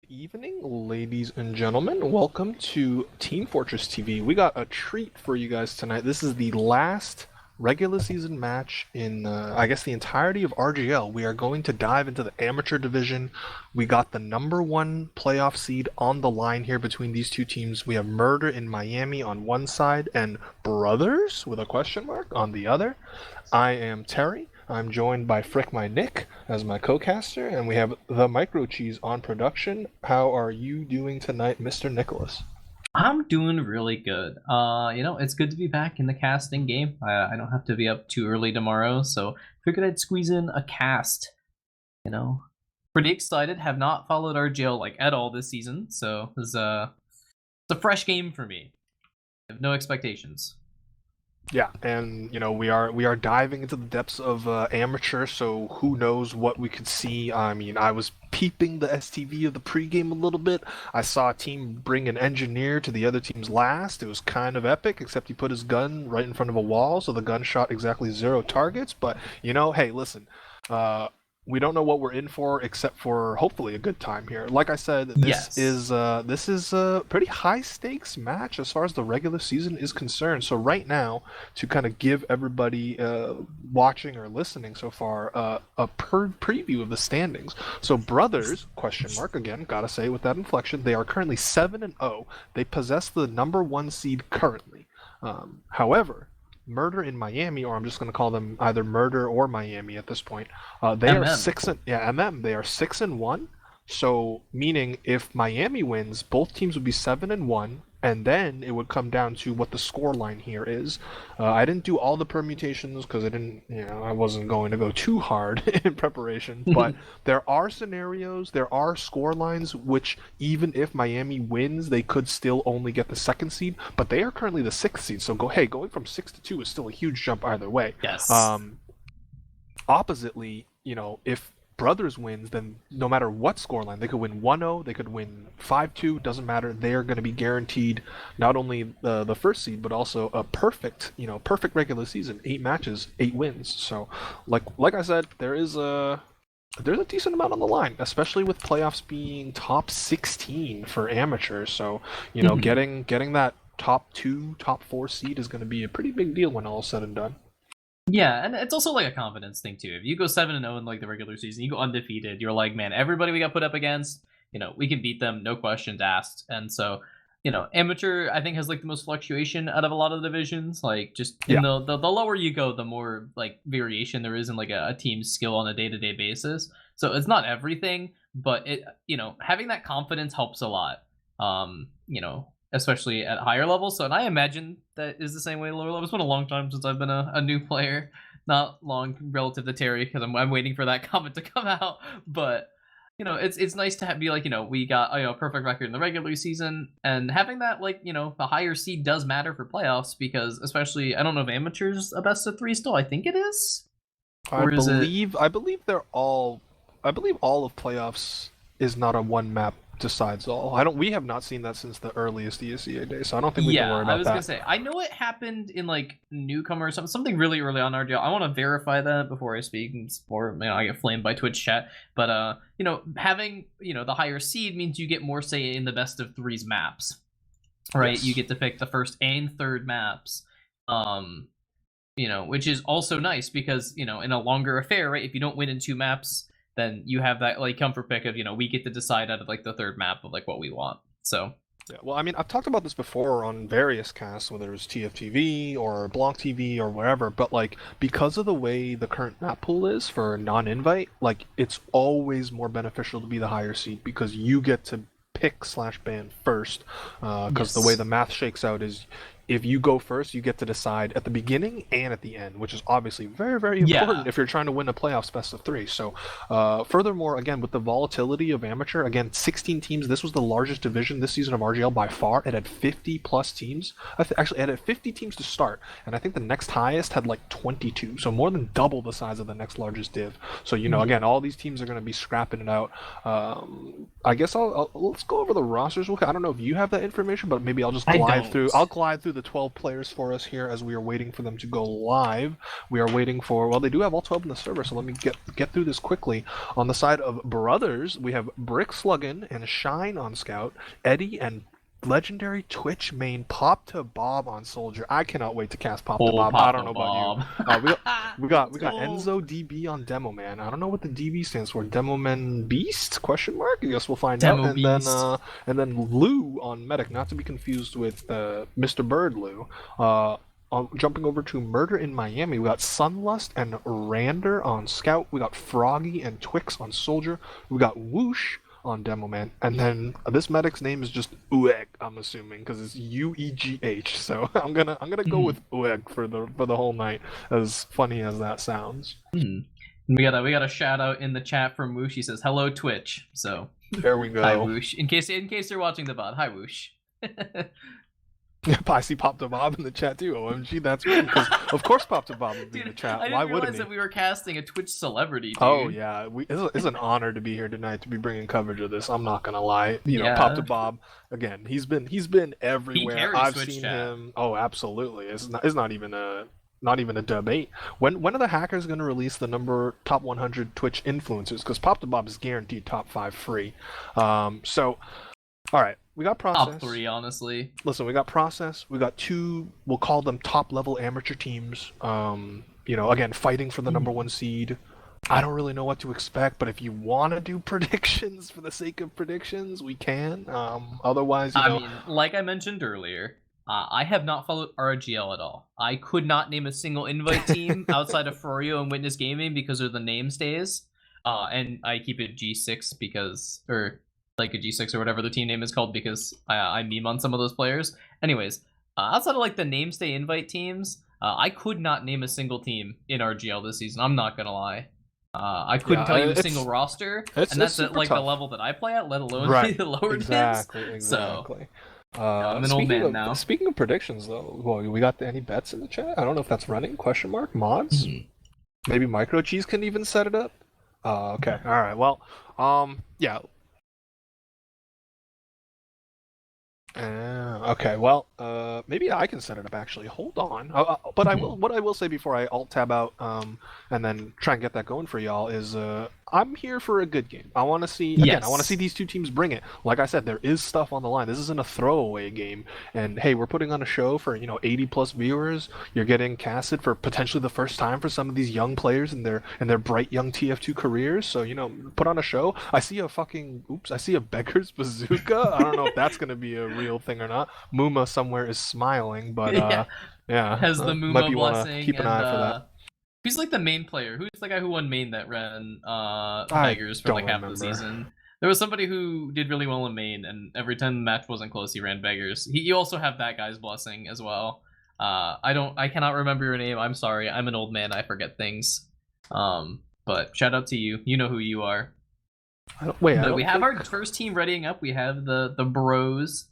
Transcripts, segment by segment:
Evening, ladies and gentlemen. Welcome to Team Fortress TV. We got a treat for you guys tonight. This is the last regular season match in, I guess, the entirety of RGL. We are going to dive into the amateur division. We got the #1 playoff seed on the line here between these two teams. We have Murder in Miami on one side and Brothers with a question mark on the other. I am Terry. I'm joined by FrickMyNick as my co-caster, and we have the Micro Cheese on production. How are you doing tonight, Mr. Nicholas? I'm doing really good. It's good to be back in the casting game. I don't have to be up too early tomorrow, so figured I'd squeeze in a cast. Pretty excited. Have not followed RGL at all this season, so it's a fresh game for me. I have no expectations. Yeah, and we are diving into the depths of amateur, so who knows what we could see. I mean, I was peeping the STV of the pregame a little bit. I saw a team bring an engineer to the other team's last. It was kind of epic, except he put his gun right in front of a wall, so the gun shot exactly 0 targets. But hey, listen. We don't know what we're in for, except for hopefully a good time here. Like I said, this is a pretty high stakes match as far as the regular season is concerned. So right now, to kind of give everybody watching or listening so far a preview of the standings. So Brothers question mark again, gotta say with that inflection, they are currently 7-0. They possess the #1 seed currently. However, Murder in Miami, or I'm just going to call them either Murder or Miami at this point. They are They are 6-1. So meaning if Miami wins, both teams would be 7-1, and then it would come down to what the score line here is. I didn't do all the permutations because I wasn't going to go too hard in preparation. But there are scenarios, there are score lines which even if Miami wins, they could still only get the 2nd seed. But they are currently the 6th seed, so going from 6 to 2 is still a huge jump either way. Yes. Oppositely, if Brothers wins, then no matter what scoreline, they could win 1-0, they could win 5-2, doesn't matter. They're going to be guaranteed not only the 1st seed, but also a perfect regular season, 8 matches, 8 wins. So, like I said, there's a decent amount on the line, especially with playoffs being top 16 for amateurs. So, getting that top 2, top 4 seed is going to be a pretty big deal when all is said and done. Yeah, and it's also a confidence thing too. If you go 7-0 in the regular season, you go undefeated, you're like, man, everybody we got put up against, we can beat them, no questions asked. And so, amateur I think has the most fluctuation out of a lot of the divisions. The lower you go, the more variation there is in a team's skill on a day-to-day basis. So it's not everything, but it having that confidence helps a lot. Especially at higher levels. So, and I imagine that is the same way at lower levels. It's been a long time since I've been a new player. Not long relative to Terry, because I'm waiting for that comment to come out. But, it's nice to be we got a perfect record in the regular season. And having that, the higher seed does matter for playoffs, because especially, I don't know if amateurs a best of 3 still. I think it is. I believe all of playoffs is not a one map decides all. We have not seen that since the earliest ESEA days, so I don't think we can worry about that. I was gonna say, I know it happened in newcomer or something really early on RGL. I want to verify that before I speak, or I get flamed by Twitch chat. But having the higher seed means you get more say in the best of 3s maps, right? Yes. You get to pick the 1st and 3rd maps, which is also nice because in a longer affair, right? If you don't win in 2 maps, then you have that comfort pick of we get to decide out of the 3rd map of what we want. So yeah, well, I mean, I've talked about this before on various casts, whether it's TFTV or Blanc TV or wherever, but because of the way the current map pool is for non-invite, it's always more beneficial to be the higher seed because you get to pick/ban first, because the way the math shakes out is if you go first, you get to decide at the beginning and at the end, which is obviously very, very important if you're trying to win a playoffs best of 3. So, furthermore, again, with the volatility of amateur, again, 16 teams, this was the largest division this season of RGL by far. It had 50 plus teams. Actually, it had 50 teams to start, and I think the next highest had 22, so more than double the size of the next largest div. So, again, all these teams are going to be scrapping it out. I guess let's go over the rosters. I don't know if you have that information, but maybe I'll just glide through the 12 players for us here as we are waiting for them to go live. We are waiting for, well, they do have all 12 in the server, so let me get through this quickly. On the side of Brothers, we have Brick Sluggin and Shine on Scout, Eddie and legendary Twitch main Pop to Bob on Soldier. I cannot wait to cast Pop to Bob. I don't know about you. We got Enzo DB on Demo Man. I don't know what the DB stands for. Demo Man Beast? Question mark? I guess we'll find out. And then Lou on Medic, not to be confused with Mr. Bird Lou. Jumping over to Murder in Miami, we got Sunlust and Rander on Scout. We got Froggy and Twix on Soldier. We got Whoosh on Demo Man, and then this medic's name is just Ueg, I'm assuming, because it's UEGH. So I'm gonna go with Ueg for the whole night. As funny as that sounds. We got a shout out in the chat from Whoosh. He says hello Twitch. So there we go. Hi Whoosh. In case you're watching the VOD, hi Whoosh. I see Pop to Bob in the chat too. OMG, that's me. Because of course Pop to Bob would be in the chat. Why wouldn't he? I didn't realize that we were casting a Twitch celebrity, dude. Oh yeah, it's an honor to be here tonight to be bringing coverage of this. I'm not gonna lie. You know, Pop to Bob again. He's been everywhere. I've seen him. Oh, absolutely. It's not even a debate. When are the hackers going to release the top 100 Twitch influencers? Because Pop to Bob is guaranteed top 5 free. So, all right, we got Process. Top 3, honestly. Listen, we got Process. We got 2, we'll call them top level amateur teams. Again, fighting for the number 1 seed. I don't really know what to expect, but if you want to do predictions for the sake of predictions, we can. Otherwise, I mean, like I mentioned earlier, I have not followed RGL at all. I could not name a single invite team outside of Froyo and Witness Gaming because of the name stays. And I keep it G6 because, or like a G6 or whatever the team name is called, because I meme on some of those players. Anyways, outside of like the name stay invite teams, I could not name a single team in RGL this season. I'm not gonna lie. I couldn't tell you a single roster, and that's at like tough. The level that I play at, let alone the lower exactly. tiers. So, I'm an old man now. Speaking of predictions, though, well, we got any bets in the chat? I don't know if that's running. Question mark mods. Maybe Micro Cheese can even set it up. Okay. All right. Well, yeah. Okay, well, maybe I can set it up actually. Hold on. But I will. What I will say before I alt tab out, and then try and get that going for y'all is, I'm here for a good game. I want to see again. I want to see these two teams bring it. Like I said, there is stuff on the line. This isn't a throwaway game. And hey, we're putting on a show for 80+ viewers. You're getting casted for potentially the first time for some of these young players in their bright young TF2 careers. So put on a show. I see a beggar's bazooka. I don't know if that's gonna be a real thing or not. Muma somewhere is smiling, but has the Muma might be blessing. Keep an eye for that. Who's like the main player? Who's the guy who won main that ran beggars for like half the season? There was somebody who did really well in main, and every time the match wasn't close, he ran beggars. You also have that guy's blessing as well. I cannot remember your name. I'm sorry. I'm an old man. I forget things. But shout out to you. You know who you are. We have our first team readying up. We have the bros.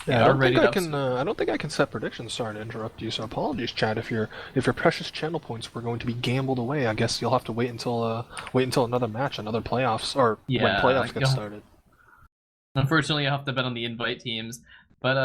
Yeah, I don't think I can set predictions. Sorry to interrupt you. So apologies, Chad. If your precious channel points were going to be gambled away, I guess you'll have to wait until another match, another playoffs, or when playoffs get started. Unfortunately, you have to bet on the invite teams. But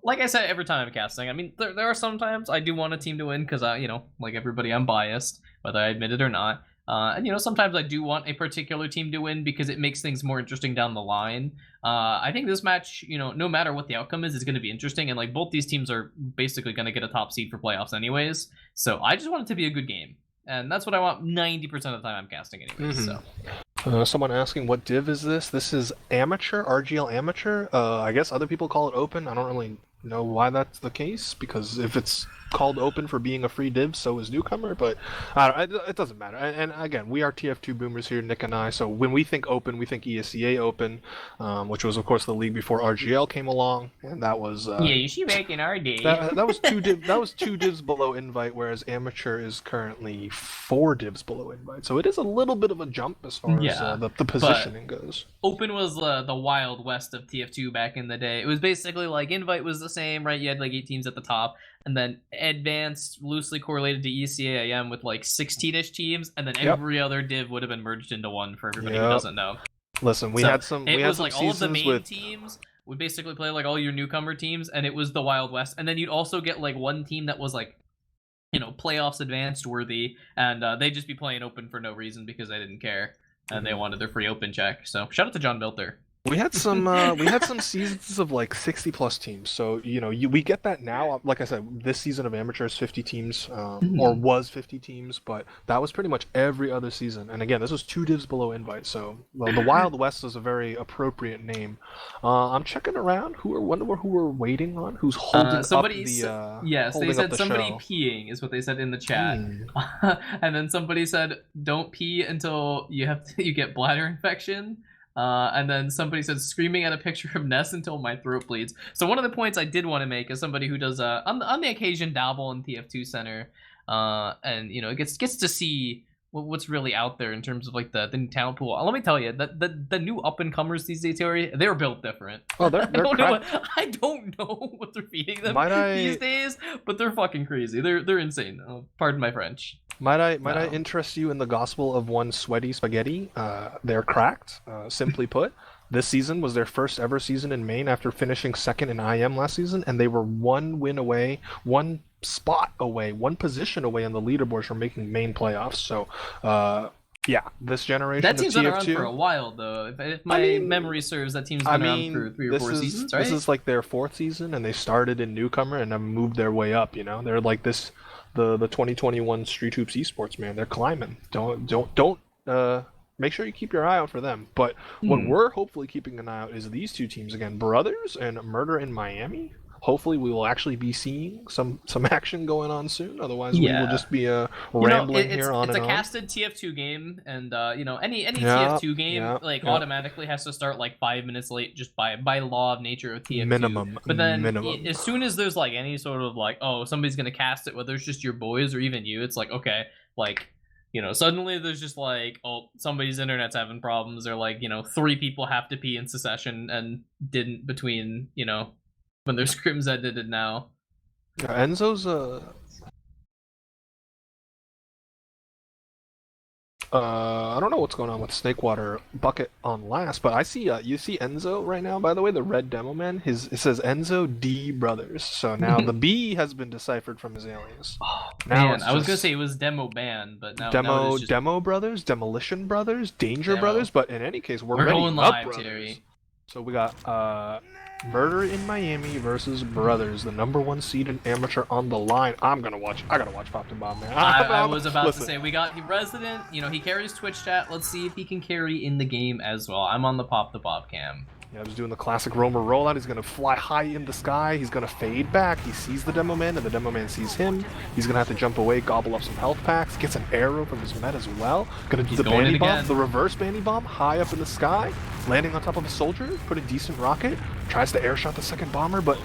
like I said, every time I'm casting, I mean, there are sometimes I do want a team to win because like everybody, I'm biased, whether I admit it or not. And sometimes I do want a particular team to win because it makes things more interesting down the line. I think this match, no matter what the outcome is going to be interesting, and like both these teams are basically going to get a top seed for playoffs anyways. So I just want it to be a good game, and that's what I want 90% of the time I'm casting anyways. So. Someone asking, what div is this? This is Amateur, RGL Amateur. I guess other people call it Open. I don't really know why that's the case, because if it's called Open for being a free div, so is Newcomer, but it doesn't matter. And again, we are TF2 boomers here, Nick and I, so when we think Open, we think ESCA Open, which was of course the league before RGL came along, and that was you should make an RD. That was two divs below invite, whereas Amateur is currently 4 divs below invite, so it is a little bit of a jump as far as the positioning goes. Open was the wild west of TF2 back in the day. It was basically like invite was the same, right? You had like 8 teams at the top, and then advanced loosely correlated to ECAIM with like 16-ish teams, and then every other div would have been merged into one for everybody who doesn't know. Listen, we had some all of the seasons main with teams would basically play like all your newcomer teams, and it was the Wild West. And then you'd also get like one team that was like, you know, playoffs advanced worthy, and they'd just be playing open for no reason because they didn't care and they wanted their free open check. So shout out to John Bilter. We had some seasons of like 60 plus teams. So, you know, we get that now. Like I said, this season of Amateur is 50 teams, or was 50 teams, but that was pretty much every other season. And again, this was 2 divs below invite. So, well, the Wild West is a very appropriate name. I'm checking around wonder who we're waiting on, who's holding up the yes, they holding up said the somebody show. peeing is what they said in the chat. And then somebody said don't pee until you get bladder infection. And then somebody said screaming at a picture of Ness until my throat bleeds. So one of the points I did want to make is somebody who does on the occasion dabble in TF2 Center, and you know gets to see what's really out there in terms of like the new talent pool. Let me tell you, the new up and comers these days, Theory, they're built different. Oh, they're I don't know what they're feeding them Might these days, but they're fucking crazy. They're insane. Pardon my French. Might I interest you in the gospel of one sweaty spaghetti? They're cracked. Simply put, this season was their first ever season in main after finishing second in IM last season, and they were 1 win away, 1 spot away, 1 position away on the leaderboards from making main playoffs. So, yeah, this generation that team's of been TF2, around for a while, though. If my memory serves, that team's been around for 3 or 4 seasons, right? This is like their 4th season, and they started in newcomer and have moved their way up. You know, they're like this. The 2021 Street Hoops Esports, man, they're climbing. Don't make sure you keep your eye out for them. But what we're hopefully keeping an eye out is these 2 teams again, Brothers and Murder in Miami. Hopefully we will actually be seeing some action going on soon. Otherwise we will just be rambling here on and on. It's a casted TF2 game, and you know any TF2 game automatically has to start like 5 minutes late just by law of nature of TF2. Minimum. But then as soon as there's like any sort of like, oh, somebody's gonna cast it, whether it's just your boys or even you, it's like, okay, like, you know, suddenly there's just like, oh, somebody's internet's having problems, or like, you know, 3 people have to pee in succession and didn't between, you know, when their scrims ended now. Yeah, Enzo's I don't know what's going on with Snakewater Bucket on last, but I see you see Enzo right now, by the way, the red demo man. It says Enzo D Brothers. So now the B has been deciphered from his alias. Oh, now man, I was gonna say it was Demo Band, but now Demo now just... Demo Brothers, Demolition Brothers, Danger Brothers, but in any case, we're going live, brothers. Terry. So we got Murder in Miami versus Brothers, the #1 seed in amateur on the line. I gotta watch Pop to Bomb, man. I was about to say, we got the resident, you know, he carries Twitch chat. Let's see if he can carry in the game as well. I'm on the Pop the Bob cam. Yeah, I was doing the classic Romer rollout. He's gonna fly high in the sky. He's gonna fade back. He sees the demo man, and the demo man sees him. He's gonna have to jump away, gobble up some health packs. Gets an arrow from his med as well. Gonna do the bandy bomb, the reverse bandy bomb, high up in the sky, landing on top of a soldier. Put a decent rocket. Tries to air shot the second bomber, but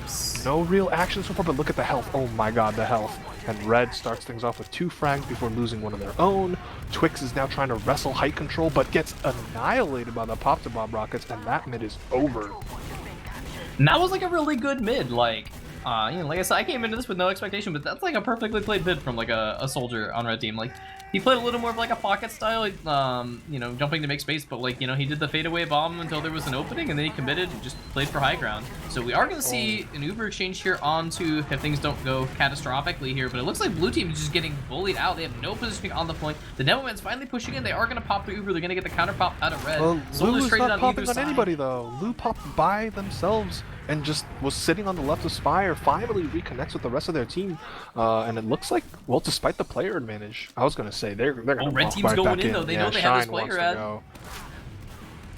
no real action so far. But look at the health. Oh my God, the health. And Red starts things off with 2 frags before losing one of their own. Twix is now trying to wrestle height control, but gets annihilated by the Pop to Bob rockets, and that mid is over. And that was like a really good mid, like, you know, like I said, I came into this with no expectation, but that's like a perfectly played mid from like a soldier on red team. Like, he played a little more of like a pocket style, like, you know, jumping to make space, but like, you know, he did the fadeaway bomb until there was an opening, and then he committed and just played for high ground. So we are going to see an Uber exchange here onto if things don't go catastrophically here, but it looks like blue team is just getting bullied out. They have no positioning on the point. The Demo Man's finally pushing in. They are going to pop the Uber. They're going to get the counter pop out of red. Lu's not popping on anybody though. Lu popped by themselves and just was sitting on the left of Spire, finally reconnects with the rest of their team, and it looks like, well, despite the player advantage, I was going to say they're going to red team's going in though. They know they have this player at.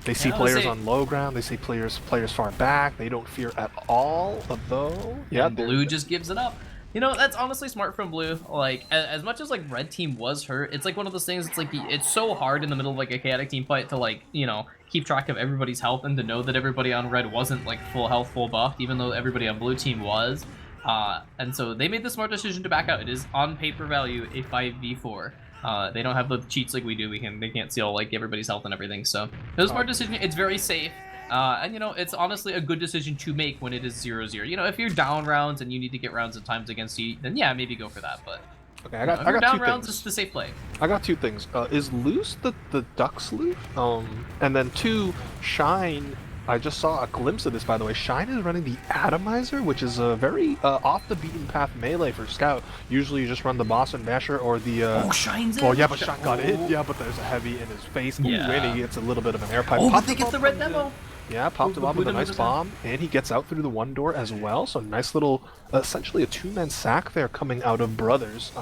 They see players on low ground. They see players far back. They don't fear at all, though. Yeah, blue just gives it up. You know, that's honestly smart from blue. Like, as much as like red team was hurt, it's like one of those things. It's like it's so hard in the middle of like a chaotic team fight to like, you know, keep track of everybody's health and to know that everybody on red wasn't like full health, full buffed, even though everybody on blue team was. And so they made the smart decision to back out. It is on paper value a 5v4. They don't have the cheats like we do. They can't see all like everybody's health and everything. So it was a smart decision. It's very safe. And you know, it's honestly a good decision to make when it is 0-0. You know, if you're down rounds and you need to get rounds at times against you, then yeah, maybe go for that. But okay, I got down 2 rounds, things. it's the safe play. I got 2 things. Is Loose the Duck sleuth? And then 2, Shine I just saw a glimpse of this, by the way. Shine is running the Atomizer, which is a very off-the-beaten-path melee for Scout. Usually you just run the Boss and Basher or the... Oh, Shine's in! Oh, yeah, but Shine got it. Yeah, but there's a heavy in his face. Ooh, Yeah. and he gets a little bit of an air pipe. Oh, Pop but they get the red demo! Yeah, popped him up with a nice bomb, and he gets out through the one door as well. So nice little, essentially a two-man sack there coming out of Brothers.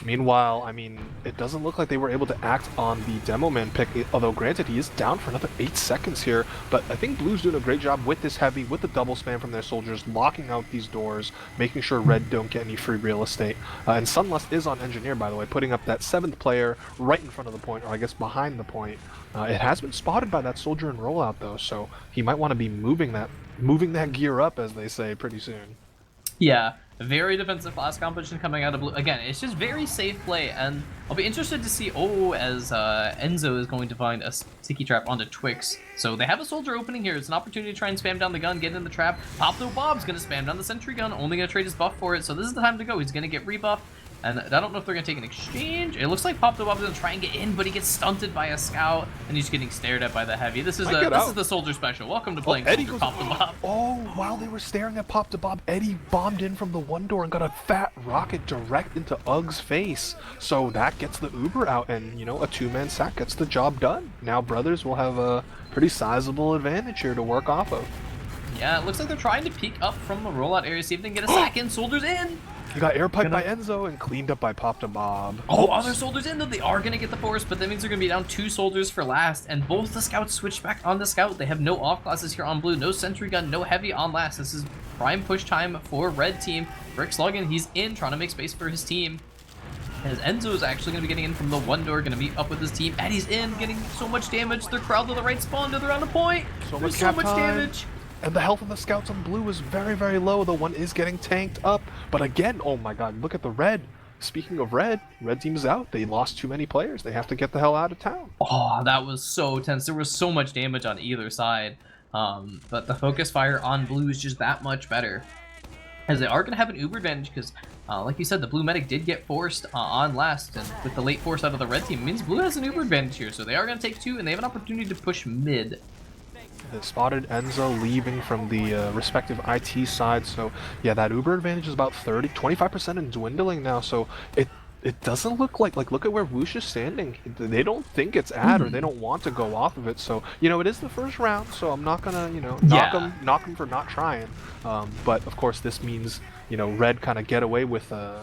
Meanwhile, I mean, it doesn't look like they were able to act on the Demo Man pick, although granted, he is down for another 8 seconds here, but I think Blue's doing a great job with this heavy, with the double spam from their soldiers, locking out these doors, making sure Red don't get any free real estate. And Sunlust is on Engineer, by the way, putting up that 7th player right in front of the point, or I guess behind the point. It has been spotted by that soldier in rollout, though, so he might want to be moving that gear up, as they say, pretty soon. Yeah, very defensive class competition coming out of Blue. Again, it's just very safe play, and I'll be interested to see, as Enzo is going to find a sticky trap onto Twix. So they have a soldier opening here. It's an opportunity to try and spam down the gun, get in the trap. Popto Bob's going to spam down the sentry gun, only going to trade his buff for it, so this is the time to go. He's going to get rebuffed. And I don't know if they're going to take an exchange. It looks like Popto Bob's going to try and get in, but he gets stunted by a scout, and he's getting stared at by the heavy. This is the soldier special. Welcome to playing Soldier Popto Bob. Oh, while they were staring at Popto Bob, Eddie bombed in from the one door and got a fat rocket direct into Ugg's face. So that gets the Uber out, and, you know, a two-man sack gets the job done. Now Brothers will have a pretty sizable advantage here to work off of. Yeah, it looks like they're trying to peek up from the rollout area, see if they can get a sack in. Soldiers in! He got air piped by Enzo and cleaned up by Popto Bob. Oh, other soldiers in, though. They are going to get the force, but that means they're going to be down 2 soldiers for last, and both the scouts switch back on the scout. They have no off classes here on Blue, no sentry gun, no heavy on last. This is prime push time for Red team. Frick slugging, he's in, trying to make space for his team. As Enzo is actually going to be getting in from the one door, going to meet up with his team. Eddie's in, getting so much damage. They're crowded to the right spawn, they're on a point. There's so much damage. And the health of the scouts on Blue is very, very low. The one is getting tanked up. But again, oh my god, look at the Red. Speaking of Red team is out. They lost too many players. They have to get the hell out of town. Oh, that was so tense. There was so much damage on either side. But the focus fire on Blue is just that much better. As they are going to have an Uber advantage because, like you said, the Blue medic did get forced on last. And with the late force out of the Red team, it means Blue has an Uber advantage here. So they are going to take 2, and they have an opportunity to push mid. They spotted Enzo leaving from the respective IT side, so yeah, that Uber advantage is about 25% and dwindling now, so it doesn't look like look at where Woosh is standing. They don't think it's at or they don't want to go off of it, so, you know, it is the first round, so I'm not gonna, you know, knock him for not trying, but of course this means, you know, Red kind of get away with a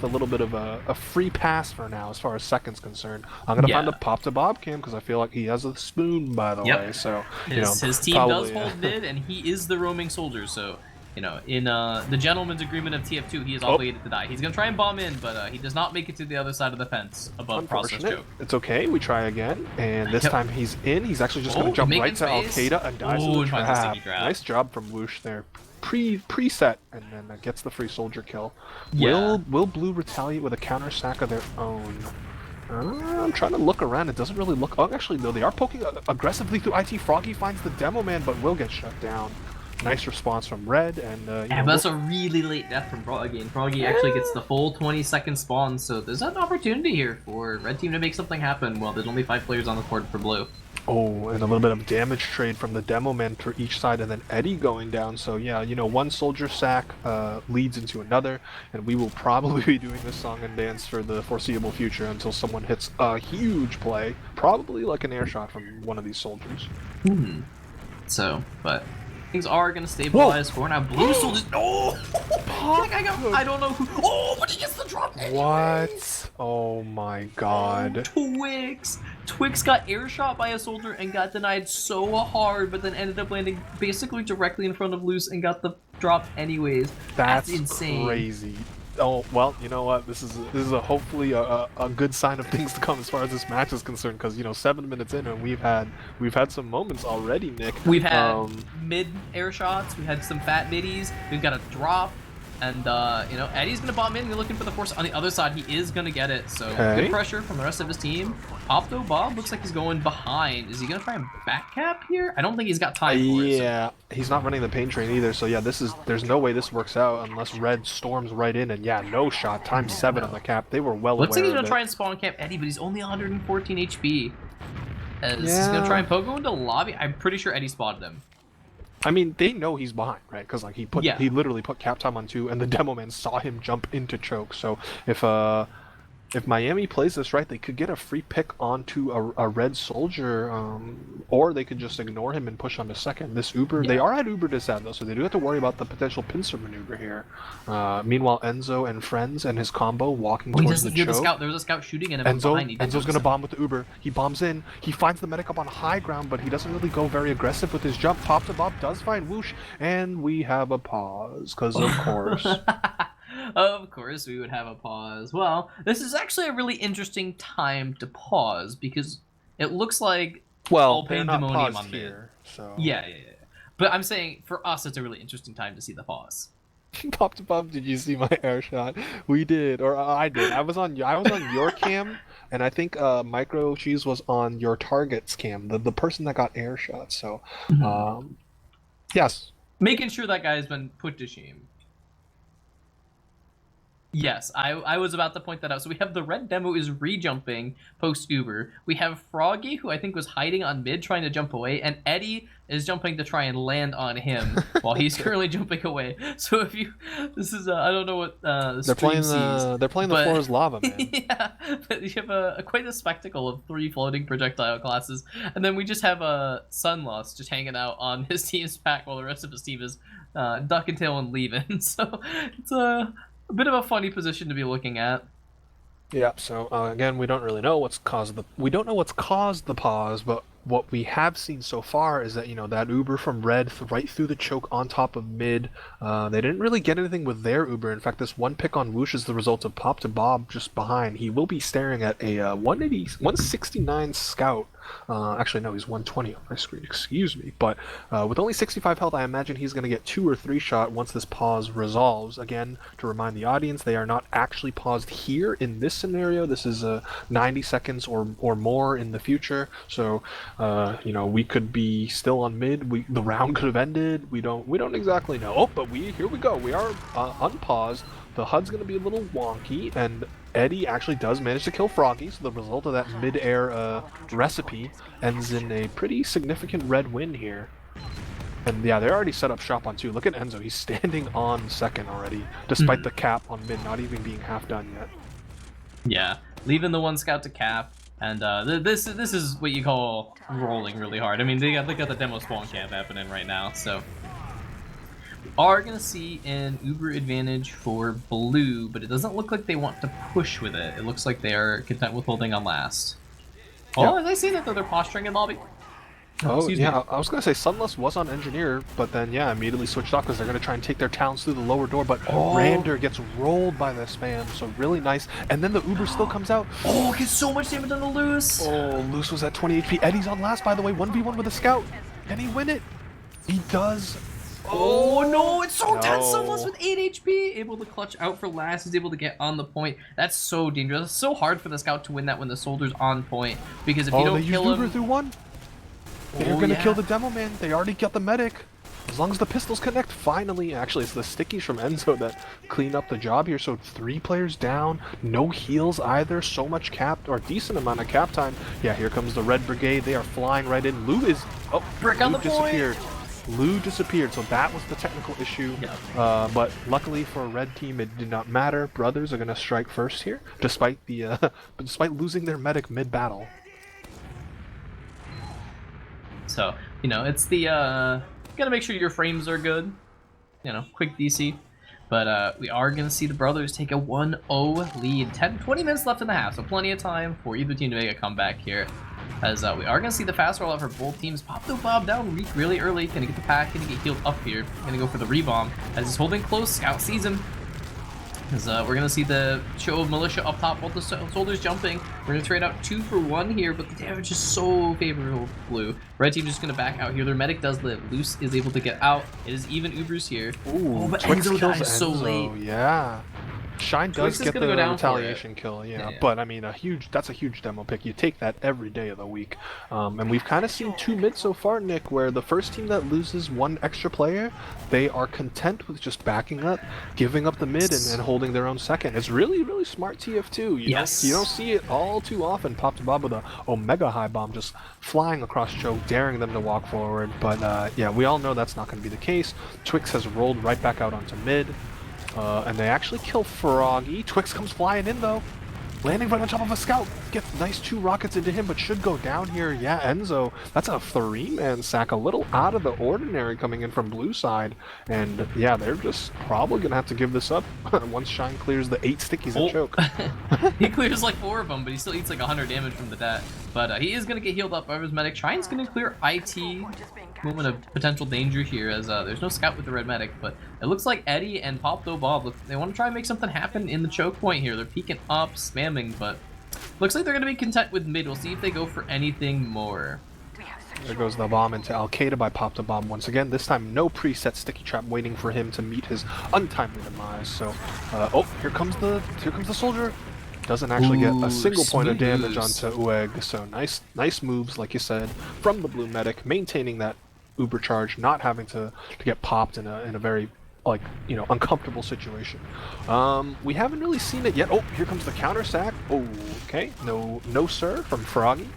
little bit of a free pass for now as far as seconds concerned. I'm gonna find a Popto Bob cam because I feel like he has a spoon, by the way. So his team does hold mid, and he is the roaming soldier. So, you know, in the gentleman's agreement of TF2, he is obligated to die. He's gonna try and bomb in, but he does not make it to the other side of the fence above process choke. It's okay. We try again, and this time he's in. He's actually just gonna jump right to Al Qaeda and dies in the trap. Nice job from Woosh there. Preset, and then gets the free soldier kill. Will Blue retaliate with a counter sack of their own? I'm trying to look around. It doesn't really look. Oh, actually, no. They are poking aggressively through IT. Froggy finds the Demo Man, but will get shut down. Nice response from Red, and but that's a really late death from Froggy. And Froggy actually gets the full 20-second spawn, so there's an opportunity here for Red team to make something happen. Well, there's only 5 players on the board for Blue. Oh, and a little bit of damage trade from the Demo Man for each side, and then Eddie going down. So yeah, you know, one soldier sack leads into another, and we will probably be doing this song and dance for the foreseeable future until someone hits a huge play, probably like an air shot from one of these soldiers. So, but things are going to stabilize for now. Blue soldiers. Oh! I don't know who. Oh, but he gets the drop. What? Oh my god. Twix got air shot by a soldier and got denied so hard, but then ended up landing basically directly in front of Loose and got the drop anyways. That's insane. Crazy. Oh, well, you know what? This is a hopefully a good sign of things to come as far as this match is concerned, because, you know, 7 minutes in and we've had some moments already, Nick. We've had mid air shots, we had some fat middies, we've got a drop, and you know, Eddie's gonna bomb in. You're looking for the force on the other side. He is gonna get it. So good pressure from the rest of his team. Popto Bob looks like he's going behind. Is he gonna try and back cap here? I don't think he's got time for it. Yeah, he's not running the pain train either. So yeah, there's no way this works out unless Red storms right in. And yeah, no shot. Times 7 on the cap. They were well aware. Looks like he's gonna try and spawn camp Eddie, but he's only 114 HP. As he's gonna try and pogo into lobby. I'm pretty sure Eddie spotted him. I mean, they know he's behind, right? Because like he literally put cap time on 2, and the demo man saw him jump into choke. So if Miami plays this right, they could get a free pick onto a red soldier, or they could just ignore him and push on to second. This Uber, they are at Uber disad though, so they do have to worry about the potential pincer maneuver here. Meanwhile, Enzo and friends and his combo walking towards the choke. The scout. There was a scout shooting at him. Enzo's gonna bomb with the Uber. He bombs in. He finds the medic up on high ground, but he doesn't really go very aggressive with his jump. Pop to Bob does find Whoosh, and we have a pause, because of course. Of course, we would have a pause. Well, this is actually a really interesting time to pause because it looks like they're not paused on here, so yeah. But I'm saying for us, it's a really interesting time to see the pause. Pop to Pop, did you see my air shot? We did, or I did. I was on your cam, and I think Micro Cheese was on your target's cam, the person that got air shot. So, yes, making sure that guy's been put to shame. Yes, I was about to point that out. So we have the red demo is re-jumping post-Uber. We have Froggy, who I think was hiding on mid trying to jump away, and Eddie is jumping to try and land on him while he's currently jumping away. So if you, this is I don't know what they're playing the floor is lava, man. Yeah, but you have quite a spectacle of 3 floating projectile classes, and then we just have a Sunlost just hanging out on his team's pack while the rest of his team is ducking tail and leaving. So it's a bit of a funny position to be looking at. Yeah. So again, we don't really know what's caused the pause, but what we have seen so far is that that Uber from red right through the choke on top of mid. They didn't really get anything with their Uber. In fact, this one pick on Whoosh is the result of Pop to Bob just behind. He will be staring at a 169 scout. Actually, no, he's 120 on my screen. Excuse me. But with only 65 health, I imagine he's going to get 2 or 3 shot once this pause resolves. Again, to remind the audience, they are not actually paused here in this scenario. This is 90 seconds or more in the future. So, we could be still on mid. The round could have ended. We don't exactly know. Oh, but here we go. We are unpaused. The HUD's going to be a little wonky, and Eddie actually does manage to kill Froggy, so the result of that mid-air recipe ends in a pretty significant red win here. And yeah, they're already set up shop on 2. Look at Enzo, he's standing on second already, despite the cap on mid not even being half done yet. Yeah, leaving the 1 scout to cap, and this is what you call rolling really hard. I mean, they got the demo spawn camp happening right now, so... We are going to see an Uber advantage for blue, but it doesn't look like they want to push with it. It looks like they are content with holding on last. Oh, have I seen that they're posturing in lobby? Oh, yeah, I was going to say Sunless was on Engineer, but then, yeah, immediately switched off because they're going to try and take their talents through the lower door, but Rander gets rolled by the spam, so really nice. And then the Uber still comes out. Oh, gets so much damage on the Loose. Oh, Loose was at 20 HP. Eddie's on last, by the way, 1v1 with a scout. Can he win it? He does. Oh no, it's so tense. Sunless with 8 HP, able to clutch out for last. He's able to get on the point. That's so dangerous. It's so hard for the scout to win that when the soldier's on point, because if you don't kill him, Uber through 1. They're gonna kill the demo man. They already got the medic. As long as the pistols connect, finally. Actually, it's the stickies from Enzo that clean up the job here. So 3 players down, no heals either. So much cap, or decent amount of cap time. Yeah, here comes the Red Brigade. They are flying right in. Lou is brick on the disappeared. Lou disappeared, so that was the technical issue. Yeah. But luckily for a red team, it did not matter. Brothers are gonna strike first here, despite losing their medic mid-battle. So it's the gotta make sure your frames are good. Quick DC. But we are gonna see the brothers take a 1-0 lead. 20 minutes left in the half, so plenty of time for either team to make a comeback here. As we are going to see the fast rollout for both teams. Pop the Bob down really early. Going to get the pack. Going to get healed up here. Going to go for the rebomb. As he's holding close. Scout sees him. As we're going to see the show of Militia up top. Both the soldiers jumping. We're going to trade out 2 for 1 here. But the damage is so favorable for blue. Red team just going to back out here. Their medic does live. Loose is able to get out. It is even Ubers here. Ooh, but Enzo dies so late. Yeah. Shine Twix does is get gonna the go down for retaliation kill, yeah, Yeah. but I mean, that's a huge demo pick. You take that every day of the week, and we've kind of seen two mids so far, Nick, where the first team that loses one extra player, they are content with just backing up, giving up the mid, and holding their own second. It's really, really smart TF2. You don't see it all too often. Pop to Bob with a Omega high bomb just flying across choke, daring them to walk forward. But yeah, we all know that's not going to be the case. Twix has rolled right back out onto mid. And they actually kill Froggy. Twix comes flying in though, landing right on top of a scout. Get nice 2 rockets into him, but should go down here. Yeah, Enzo, that's a 3-man sack, a little out of the ordinary coming in from blue side. And yeah, they're just probably gonna have to give this up once Shine clears the 8 stickies and choke. He clears like 4 of them, but he still eats like 100 damage from the dat. But he is gonna get healed up by his medic. Shine's gonna clear IT. Moment of potential danger here, as there's no scout with the red medic, but it looks like Eddie and Popto Bob, they want to try and make something happen in the choke point here. They're peeking up, spamming, but looks like they're going to be content with mid. We'll see if they go for anything more. There goes the bomb into Al-Qaeda by Popto Bob once again. This time, no preset sticky trap waiting for him to meet his untimely demise. So, oh, here comes the soldier. Doesn't actually get a single point of damage onto Ueg. So nice moves, like you said, from the blue medic, maintaining that Uber charge, not having to get popped in a very uncomfortable situation. We haven't really seen it yet. Oh, here comes the counter sack. Oh, okay, no sir from Froggy.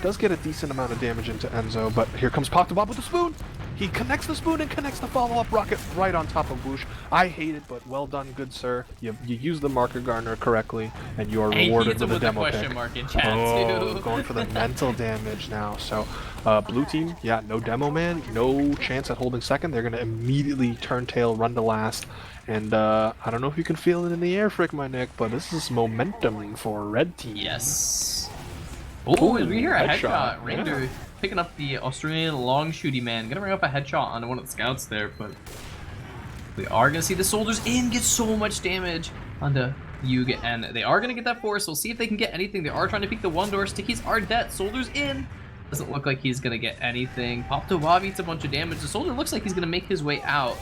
Does get a decent amount of damage into Enzo, but here comes Pop to Bob with the spoon. He connects the spoon and connects the follow-up rocket right on top of Whoosh. I hate it, but well done, good sir. You used the marker garner correctly, and you are rewarded with a demo pick. Mark in chat too. Going for the mental damage now. So, blue team, yeah, no demo man, no chance at holding second. They're gonna immediately turn tail, run to last. And I don't know if you can feel it in the air, FrickMyNick, but this is momentum for red team. Yes. Oh, we hear a headshot. Raider. Yeah. Picking up the Australian long shooty man. Gonna bring up a headshot onto one of the scouts there, but we are gonna see the soldiers in get so much damage onto Yuga, and they are gonna get that force. We'll see if they can get anything. They are trying to peek the one door. Stickies are dead. Soldiers in. Doesn't look like he's gonna get anything. Popto Bob eats a bunch of damage. The soldier looks like he's gonna make his way out.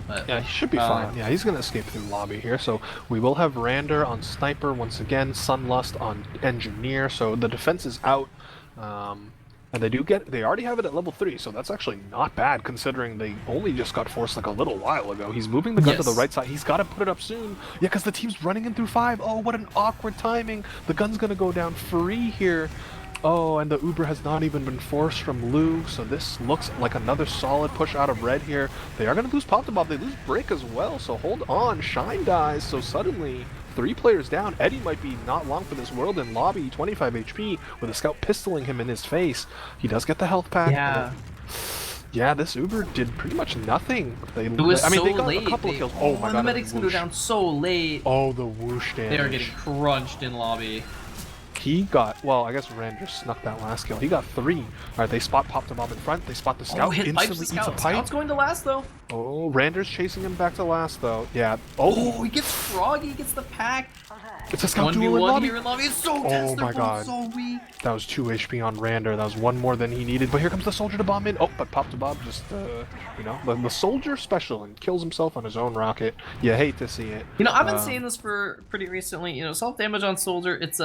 But, yeah, he should be fine. Yeah, he's gonna escape through lobby here. So we will have Rander on sniper once again. Sunlust on engineer. So the defense is out. And they already have it at level 3, so that's actually not bad considering they only just got forced like a little while ago. He's moving the gun to the right side. He's got to put it up soon. Yeah, because the team's running in through 5. Oh, what an awkward timing. The gun's going to go down free here. Oh, and the Uber has not even been forced from Lou, so this looks like another solid push out of red here. They are going to lose Pop to Bob. They lose Break as well, so hold on. Shine dies, so suddenly 3 players down. Eddie might be not long for this world in lobby, 25 HP, with a scout pistoling him in his face. He does get the health pack. Yeah. Yeah, this Uber did pretty much nothing. It was they so got late. a couple of kills. Oh my god. The medics gonna go down so late. Oh, the whoosh damage. They are getting crunched in lobby. He got, well, I guess Rander snuck that last kill. He got 3. Alright, they spot Pop to Bob in front. They spot the scout. Instantly eats a pipe. Scout's going to last though. Oh, Rander's chasing him back to last though. Yeah. Oh, he gets Froggy, he gets the pack. It's a scout duel in lobby. Here in lobby. It's so tense. Oh my god. So weak. That was 2 HP on Rander. That was 1 more than he needed. But here comes the soldier to bomb in. Oh, but Pop to Bob just, the soldier special and kills himself on his own rocket. You hate to see it. I've been saying this for pretty recently. Self-damage on soldier, it's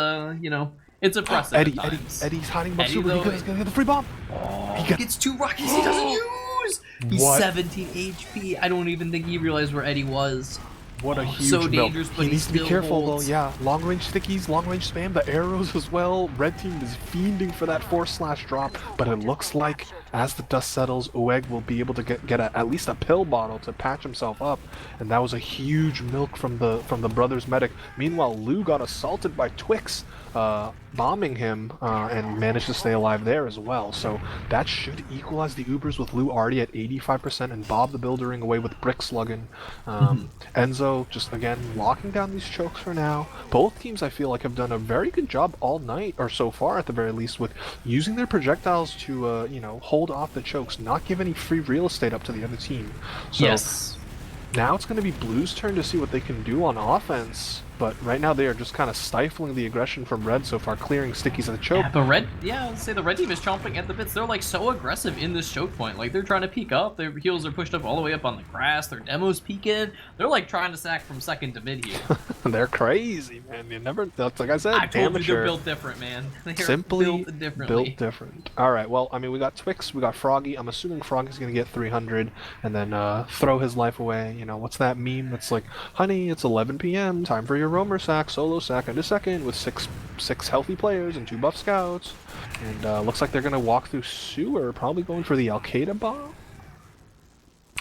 it's impressive. Eddie's hiding above Super. He's gonna get the free bomb. Oh, he gets 2 rockets he doesn't use. He's 17 HP. I don't even think he realized where Eddie was. What a huge so dangerous, but he needs to be careful holds. though. Yeah, long range stickies, long range spam, the arrows as well. Red team is fiending for that force slash drop, but it looks like as the dust settles, Ueg will be able to get at least a pill bottle to patch himself up, and that was a huge milk from the brothers medic. Meanwhile, Lou got assaulted by Twix, bombing him, and managed to stay alive there as well. So that should equalize the Ubers with Lou already at 85% and Bob the Buildering away with Brick slugging. Enzo just again locking down these chokes for now. Both teams I feel like have done a very good job all night, or so far at the very least, with using their projectiles to hold off the chokes, not give any free real estate up to the other team. So yes. Now it's going to be Blue's turn to see what they can do on offense. but right now they are just kind of stifling the aggression from Red so far, clearing Stickies at the choke. Yeah, but Red, yeah, let's say the Red team is chomping at the bits. They're like so aggressive in this choke point. Like they're trying to peek up. Their heels are pushed up all the way up on the grass. Their demo's peeking. They're like trying to sack from second to mid here. They're crazy, man. You never. That's like I said. I told you amateur. they're built different, man. They're Simply built differently. built different. All right. Well, I mean, we got Twix, we got Froggy. I'm assuming Froggy's gonna get 300 and then throw his life away. You know, what's that meme? That's like, honey, it's 11 p.m. Time for your roamer sack, solo sack in a second with six healthy players and 2 buff scouts. And looks like they're gonna walk through sewer, probably going for the Al-Qaeda bomb.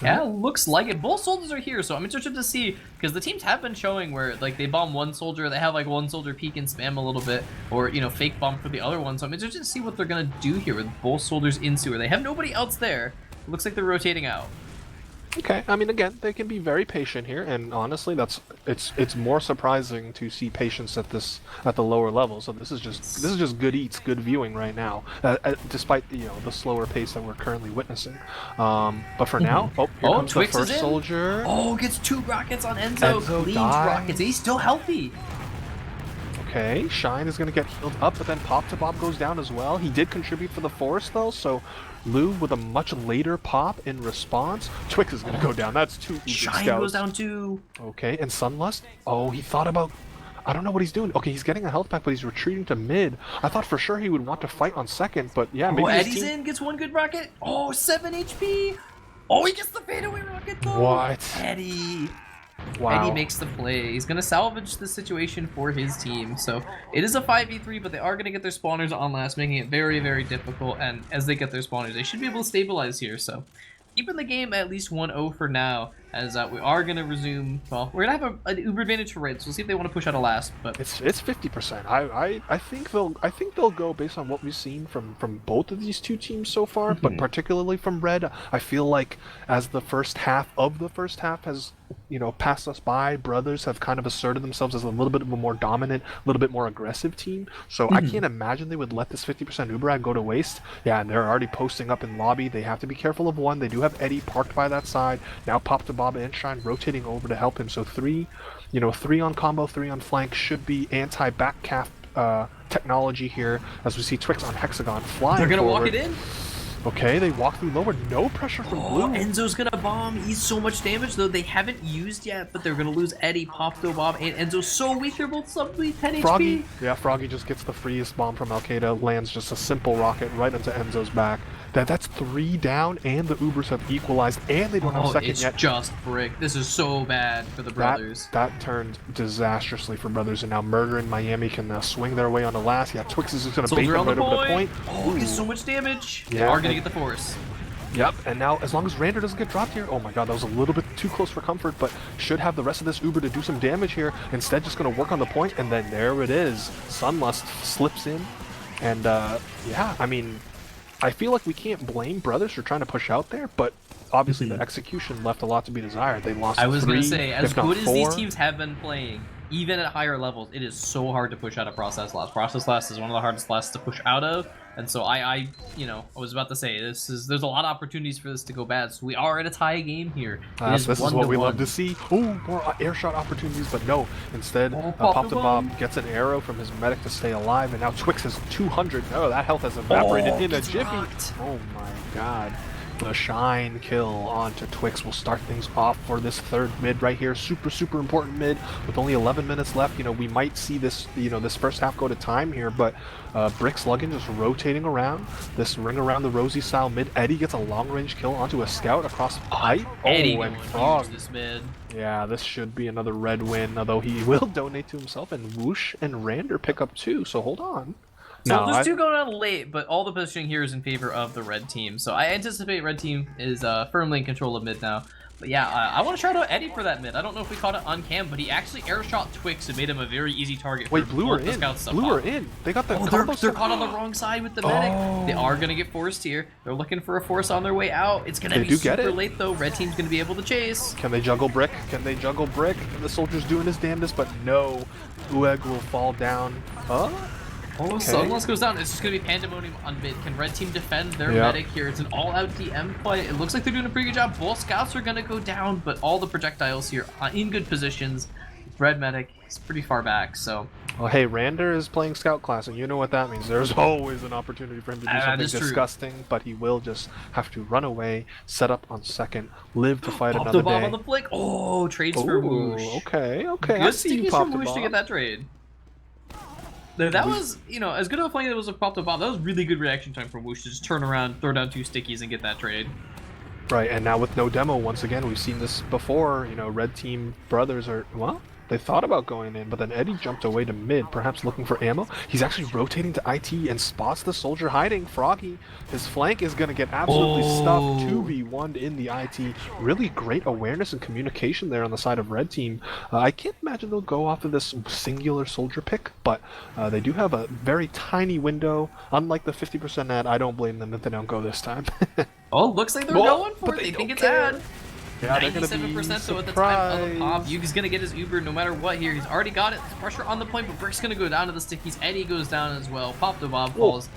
Yeah, looks like it. Both soldiers are here, so I'm interested to see, because the teams have been showing where like they bomb one soldier, they have like one soldier peek and spam a little bit, or you know, fake bomb for the other one. So I'm interested to see what they're gonna do here with both soldiers in sewer. They have nobody else there. It looks like they're rotating out. Okay, I mean, again, they can be very patient here, and honestly, it's more surprising to see patience at the lower level. So this is just good eats, good viewing right now, despite the slower pace that we're currently witnessing. But for now, here comes Twix the first is in. soldier. Oh, gets 2 rockets on Enzo. Cleans dies. rockets. He's still healthy. Okay, Shine is gonna get healed up, but then Pop to Bob goes down as well. He did contribute for the force though, so Lou with a much later pop in response. Twix is gonna go down. That's 2 Uber Shine scouts. goes down too. Okay, and Sunlust? Oh, he thought about... I don't know what he's doing. Okay, he's getting a health pack, but he's retreating to mid. I thought for sure he would want to fight on second, but yeah, maybe Eddie's in, gets 1 good rocket. Oh, 7 HP. Oh, he gets the fadeaway rocket though. What? Eddie. Wow. Eddie makes the play. He's going to salvage the situation for his team. So it is a 5v3, but they are going to get their spawners on last, making it very, very difficult. And as they get their spawners, they should be able to stabilize here. So keeping the game at least 1-0 for now, as we are going to resume. Well, we're going to have an Uber advantage for Red, so we'll see if they want to push out a last. But it's 50%. I think they'll go based on what we've seen from both of these two teams so far, but particularly from Red. I feel like as the first half has passed us by, Brothers have kind of asserted themselves as a little bit of a more dominant, a little bit more aggressive team. So I can't imagine they would let this 50% Uber go to waste. Yeah, and they're already posting up in lobby. They have to be careful of one. They do have Eddie parked by that side. Now Pop to Bob and Shine rotating over to help him. So 3 on combo, 3 on flank should be anti-back calf technology here, as we see Twix on Hexagon flying they're going to forward. walk it in. Okay, they walk through lower. No pressure from Blue. Enzo's gonna bomb. He's so much damage though. They haven't used yet, but they're gonna lose Eddie, Popto, Bob, and Enzo's so weak. They're both sub 10 Froggy, HP. yeah, Froggy just gets the freest bomb from Al-Qaeda, lands just a simple rocket right into Enzo's back. That's 3 down, and the Ubers have equalized, and they don't have second it's yet. just brick. This is so bad for the Brothers. That turned disastrously for Brothers, and now Murder in Miami can swing their way on the last. Yeah, Twix is just going to bait them right over the point. Oh, gets so much damage. Yeah, they are going to get the force. Yep, and now as long as Rander doesn't get dropped here, oh my god, that was a little bit too close for comfort, but should have the rest of this Uber to do some damage here. Instead, just going to work on the point, and then there it is. Sunlust slips in, and yeah, I mean, I feel like we can't blame Brothers for trying to push out there, but obviously the execution left a lot to be desired. They lost 3, I was going to say, as good as 4. these teams have been playing, even at higher levels, it is so hard to push out a process last. Process last is one of the hardest lasts to push out of, and so I was about to say there's a lot of opportunities for this to go bad. So we are at a tie game here. This is what we love to see. Oh, more air shot opportunities, but no. Instead, Pop to Bob gets an arrow from his medic to stay alive, and now Twix has 200. No, that health has evaporated in a jiffy. Rocked. Oh my god. The Shine kill onto Twix will start things off for this third mid right here. Super, super important mid with only 11 minutes left. We might see this, this first half go to time here, but Brick Sluggin just rotating around. This ring around the Rosie style mid. Eddie gets a long range kill onto a scout across height. Eddie and Frog. this mid. Yeah, this should be another red win, although he will donate to himself, and Whoosh and Rander pick up 2, so hold on. So there's 2 going on late, but all the positioning here is in favor of the red team. So I anticipate red team is firmly in control of mid now. But yeah, I want to shout out Eddie for that mid. I don't know if we caught it on cam, but he actually airshot Twix and made him a very easy target. Wait, Blue are in. Blue are in. They got the combo. They're caught on the wrong side with the medic. They are going to get forced here. They're looking for a force on their way out. It's going to be super late though. Red team's going to be able to chase. Can they juggle Brick? Can they juggle Brick? The soldier's doing his damnedest, but no. Ueg will fall down. Oh, Sunless goes down. It's just going to be pandemonium on mid. Can red team defend their medic here? It's an all-out DM play. It looks like they're doing a pretty good job. Both scouts are going to go down, but all the projectiles here are in good positions. Red medic, he's pretty far back, so Well, hey, Rander is playing Scout class, and you know what that means. There's always an opportunity for him to do something is true. disgusting, but he will just have to run away, set up on second, live to fight Pop another the bomb day. on the flick. Oh, trades for Whoosh. Okay, okay. I Good see you, stickies Pop from the Whoosh to Bomb. get that trade. That was, you know, as good of a play that was a Pop the Bomb, that was really good reaction time from Whoosh to just turn around, throw down 2 stickies, and get that trade. Right, and now with no demo, once again, we've seen this before. You know, Red Team brothers are, well, they thought about going in, but then Eddie jumped away to mid, perhaps looking for ammo. He's actually rotating to IT and spots the soldier hiding. Froggy, his flank is going to get absolutely stuffed. 2v1'd in the IT. Really great awareness and communication there on the side of Red Team. I can't imagine they'll go off of this singular soldier pick, but they do have a very tiny window. Unlike the 50% ad, I don't blame them if they don't go this time. Oh, looks like they're going for it. They think it's ad. Yeah, they're gonna be 97% so at the time of the pop. Yugi's gonna get his Uber no matter what here. He's already got it. Pressure on the point, but Brick's gonna go down to the stickies. Eddie goes down as well. Pop the Bob falls.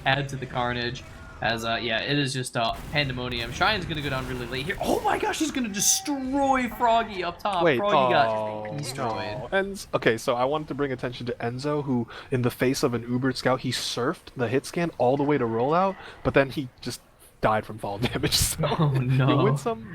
Add to the carnage. As yeah, it is just pandemonium. Shine's gonna go down really late here. Oh my gosh, he's gonna destroy Froggy up top. Wait, Froggy got destroyed. No. Okay, so I wanted to bring attention to Enzo, who, in the face of an Ubered scout, he surfed the hit scan all the way to rollout, but then he just died from fall damage. So Oh no. you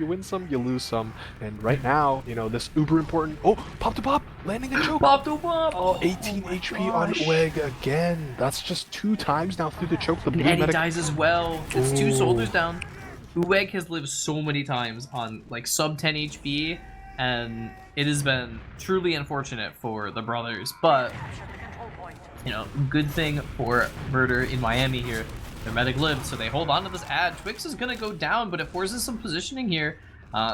win some, you lose some. And right now, you know, this uber important. Oh, pop to pop, landing a choke. Pop to Bob. Oh, 18 HP on Ueg again. That's just 2 times now through the choke. The blue Eddie medic dies as well. It's 2 Ooh. soldiers down. Ueg has lived so many times on like sub 10 HP, and it has been truly unfortunate for the brothers. But you know, good thing for Murder in Miami here. Their medic lived, so they hold on to this ad. Twix is gonna go down, but it forces some positioning here.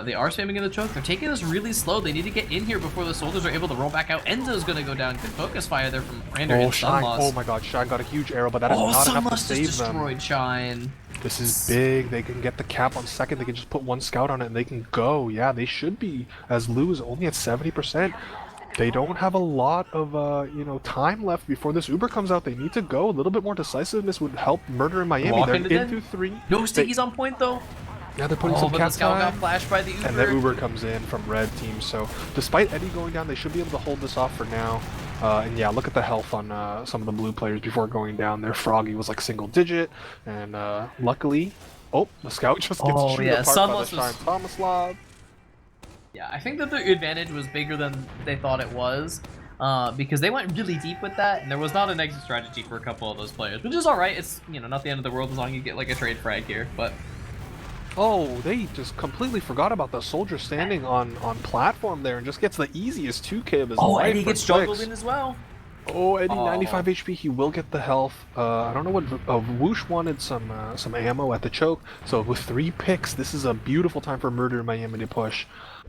They are spamming in the choke. They're taking this really slow. They need to get in here before the soldiers are able to roll back out. Enzo's gonna go down. Good focus fire there from Rander and Shine. Sunlust. Oh my god, Shine got a huge arrow, but that is not enough to Sunlust save just them. destroyed Shine. This is big. They can get the cap on second. They can just put 1 scout on it and they can go. Yeah, they should be, as Lou is only at 70%. They don't have a lot of, you know, time left before this Uber comes out. They need to go. A little bit more decisiveness would help Murder in Miami. They're into 3. No stickies on point though. Yeah, they're putting some but cap the scout got time. flashed by the Uber. And the Uber comes in from Red Team. So despite Eddie going down, they should be able to hold this off for now. And yeah, look at the health on some of the blue players before going down. Their Froggy was like single digit. And luckily, oh, the scout just gets chewed apart by the Shine Tomislav. Yeah, I think that the advantage was bigger than they thought it was, because they went really deep with that, and there was not an exit strategy for a couple of those players, which is all right. It's, you know, not the end of the world as long as you get like a trade frag here, but. Oh, they just completely forgot about the soldier standing on platform there and just gets the easiest 2K of his life. Oh, Eddie gets juggled in as well. Oh, Eddie, 95 HP. He will get the health. I don't know what. Whoosh wanted some ammo at the choke. So with 3 picks, this is a beautiful time for Murder in Miami to push.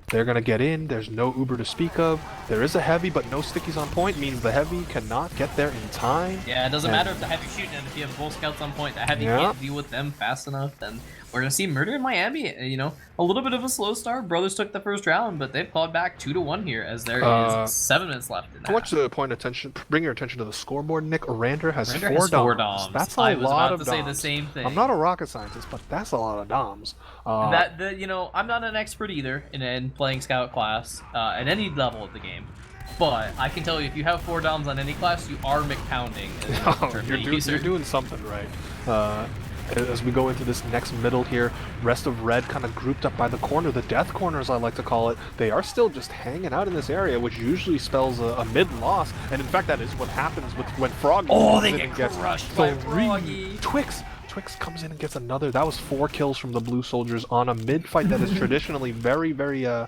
They're gonna get in. There's no Uber to speak of. There is a heavy, but no stickies on point. Means the heavy cannot get there in time. Yeah, it doesn't matter if the heavy's shooting, and if you have both scouts on point, the heavy can't deal with them fast enough. Then we're gonna see Murder in Miami. You know, a little bit of a slow start. Brothers took the first round, but they've clawed back 2-1 here as there is 7 minutes left. In I want you to bring your attention to the scoreboard. Nick Rander has 4 4 doms. That's a I was lot about of to doms. say the same thing. I'm not a rocket scientist, but that's a lot of doms. You know, I'm not an expert either in playing scout class at any level of the game, but I can tell you if you have 4 doms on any class, you are McPounding. You're doing something right. As we go into this next middle here, rest of Red kind of grouped up by the corner, the death corner as I like to call it. They are still just hanging out in this area, which usually spells a mid loss, and in fact that is what happens with when Froggy comes in and gets crushed by Froggy. Twix comes in and gets another. That was 4 kills from the blue soldiers on a mid fight that is traditionally very, very how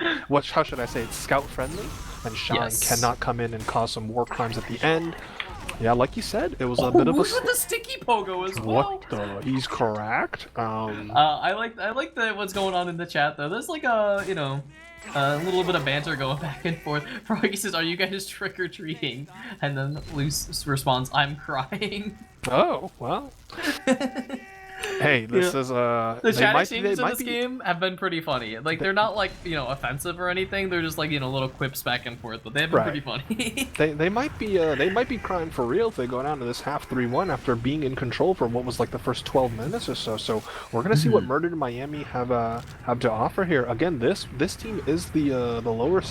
should I say, it's scout friendly, and Shine cannot come in and cause some war crimes at the end. Yeah, like you said, it was a bit of a. With the sticky pogo as well. What the? He's correct. I like what's going on in the chat though. There's like a little bit of banter going back and forth. Froggy says, "Are you guys trick or treating?" And then Luce responds, "I'm crying." Oh well. Hey, this Yeah. is The chat exchanges in might this be game have been pretty funny. Like, they're not like, offensive or anything. They're just like, little quips back and forth, but they have been right. pretty funny. They might be crying for real if they go down to this half 3-1 after being in control for what was like the first 12 minutes or so. So we're gonna see what Murdered Miami have to offer here. Again, this team is the lower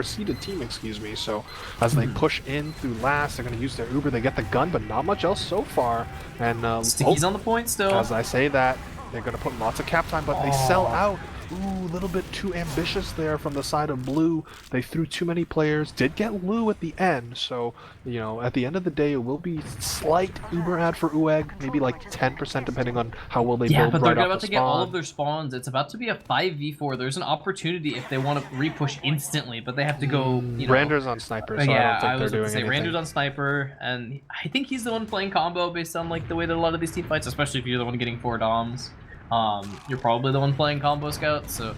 seeded team, excuse me. So as they push in through last, they're gonna use their Uber. They get the gun, but not much else so far. And Sticky's on the point still. as I say that, they're going to put lots of cap time, but they sell out. Ooh, a little bit too ambitious there from the side of Blue. They threw too many players. Did get Lou at the end, so, at the end of the day, it will be slight Uber ad for UEG, maybe like 10% depending on how well they build but right they're off about the to get all of spawn. their spawns. It's about to be a 5v4. There's an opportunity if they want to repush instantly, but they have to go, Rander's on Sniper, so yeah, I I don't was think about to they're say doing anything. Rander's on Sniper, and I think he's the one playing combo based on like the way that a lot of these team fights, especially if you're the one getting 4 DOMs. You're probably the one playing combo scout, so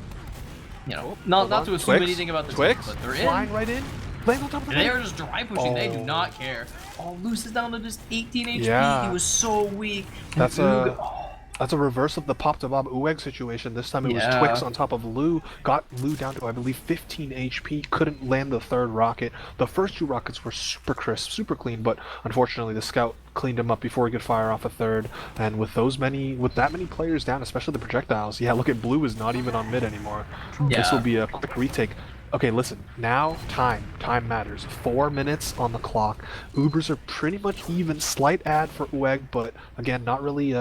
not to assume anything about the team, but they're flying in. right in. Lands on top of the They are just dry pushing. They do Oh. not care. Oh, Luce is down to just 18 HP. Yeah. He was so weak. That's a reverse of the Pop to Bob UEG situation. This time it was Yeah. Twix on top of Lou. Got Lou down to, I believe, 15 HP. Couldn't land the third rocket. The first 2 rockets were super crisp, super clean, but unfortunately the scout cleaned him up before he could fire off a third. And with that many players down, especially the projectiles, yeah, look at Blue is not even on mid anymore. Yeah. This will be a quick retake. Okay, listen, now time matters. 4 minutes on the clock. Ubers are pretty much even, slight ad for UEG, but again, not really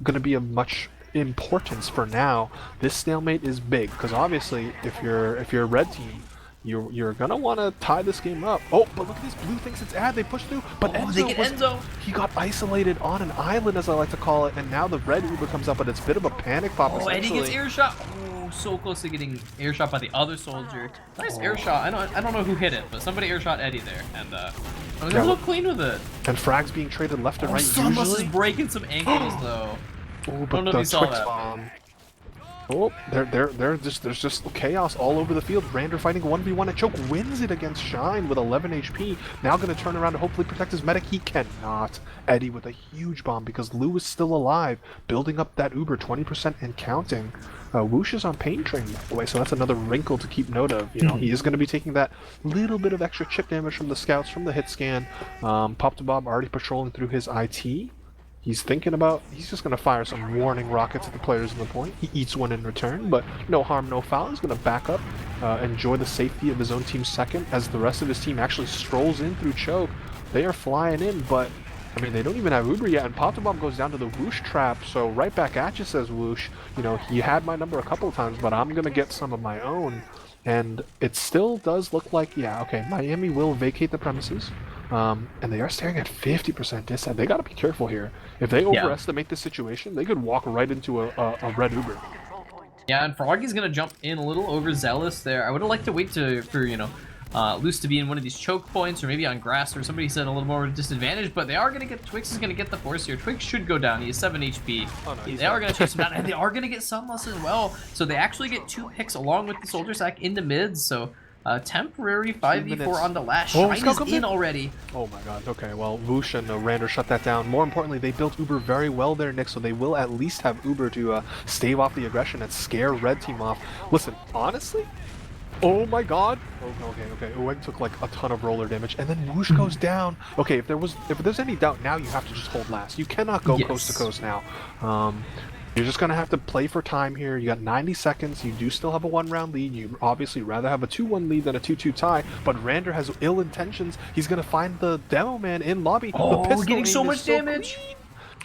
going to be of much importance for now. This stalemate is big because obviously, if you're a red team, you're gonna want to tie this game up. Oh, but look at this. Blue thinks it's ad. They push through, but they get Enzo. He got isolated on an island, as I like to call it, and now the red Uber comes up, but it's a bit of a panic pop. Oh, Eddie gets airshot. Oh, so close to getting airshot by the other soldier. Nice airshot. I don't know who hit it, but somebody airshot Eddie there, and I was a little clean with it. And frags being traded left and right. Sunless Usually. is breaking some ankles though. Oh, I don't but know if the you saw Twix that. bomb. Oh, there's just chaos all over the field. Rander fighting 1v1 and Choke wins it against Shine with 11 HP. Now going to turn around to hopefully protect his medic. He cannot. Eddie with a huge bomb because Lou is still alive, building up that Uber 20% and counting. Whoosh is on Pain Train, by the way, so that's another wrinkle to keep note of. He is going to be taking that little bit of extra chip damage from the scouts, from the hit scan. Pop to Bob already patrolling through his IT. He's just going to fire some warning rockets at the players in the point. He eats one in return, but no harm, no foul. He's going to back up, enjoy the safety of his own team's second as the rest of his team actually strolls in through choke. They are flying in, but I mean, they don't even have Uber yet, and Pop to Bomb goes down to the Whoosh trap, so right back at you, says Whoosh. You had my number a couple of times, but I'm going to get some of my own. And it still does look like, yeah, okay, Miami will vacate the premises. And they are staring at 50% disad. They gotta be careful here. If they overestimate the situation, they could walk right into a red Uber. Yeah, and Froggy's gonna jump in a little overzealous there. I would have liked to wait for Luce to be in one of these choke points, or maybe on grass, or somebody said a little more disadvantage, but they are gonna get, Twix is gonna get the force here. Twix should go down, he has 7 HP. Oh, no, they are gonna chase him down, and they are gonna get Sunless as well. So they actually get 2 picks along with the Soldier Sack into mids, so temporary 5v4 on the last. Shine is in already. Oh my god, okay, well, Whoosh and Rander shut that down. More importantly, they built Uber very well there, Nick, so they will at least have Uber to stave off the aggression and scare red team off. Listen, honestly, oh my god. Oh, okay. UEG took like a ton of roller damage, and then Whoosh goes down. Okay, if there's any doubt, now you have to just hold last. You cannot go coast to coast now. You're just going to have to play for time here. You got 90 seconds. You do still have a 1-round lead. You obviously rather have a 2-1 lead than a 2-2 tie, but Rander has ill intentions. He's going to find the demo man in lobby. Oh, the pistol getting so much damage. Clean.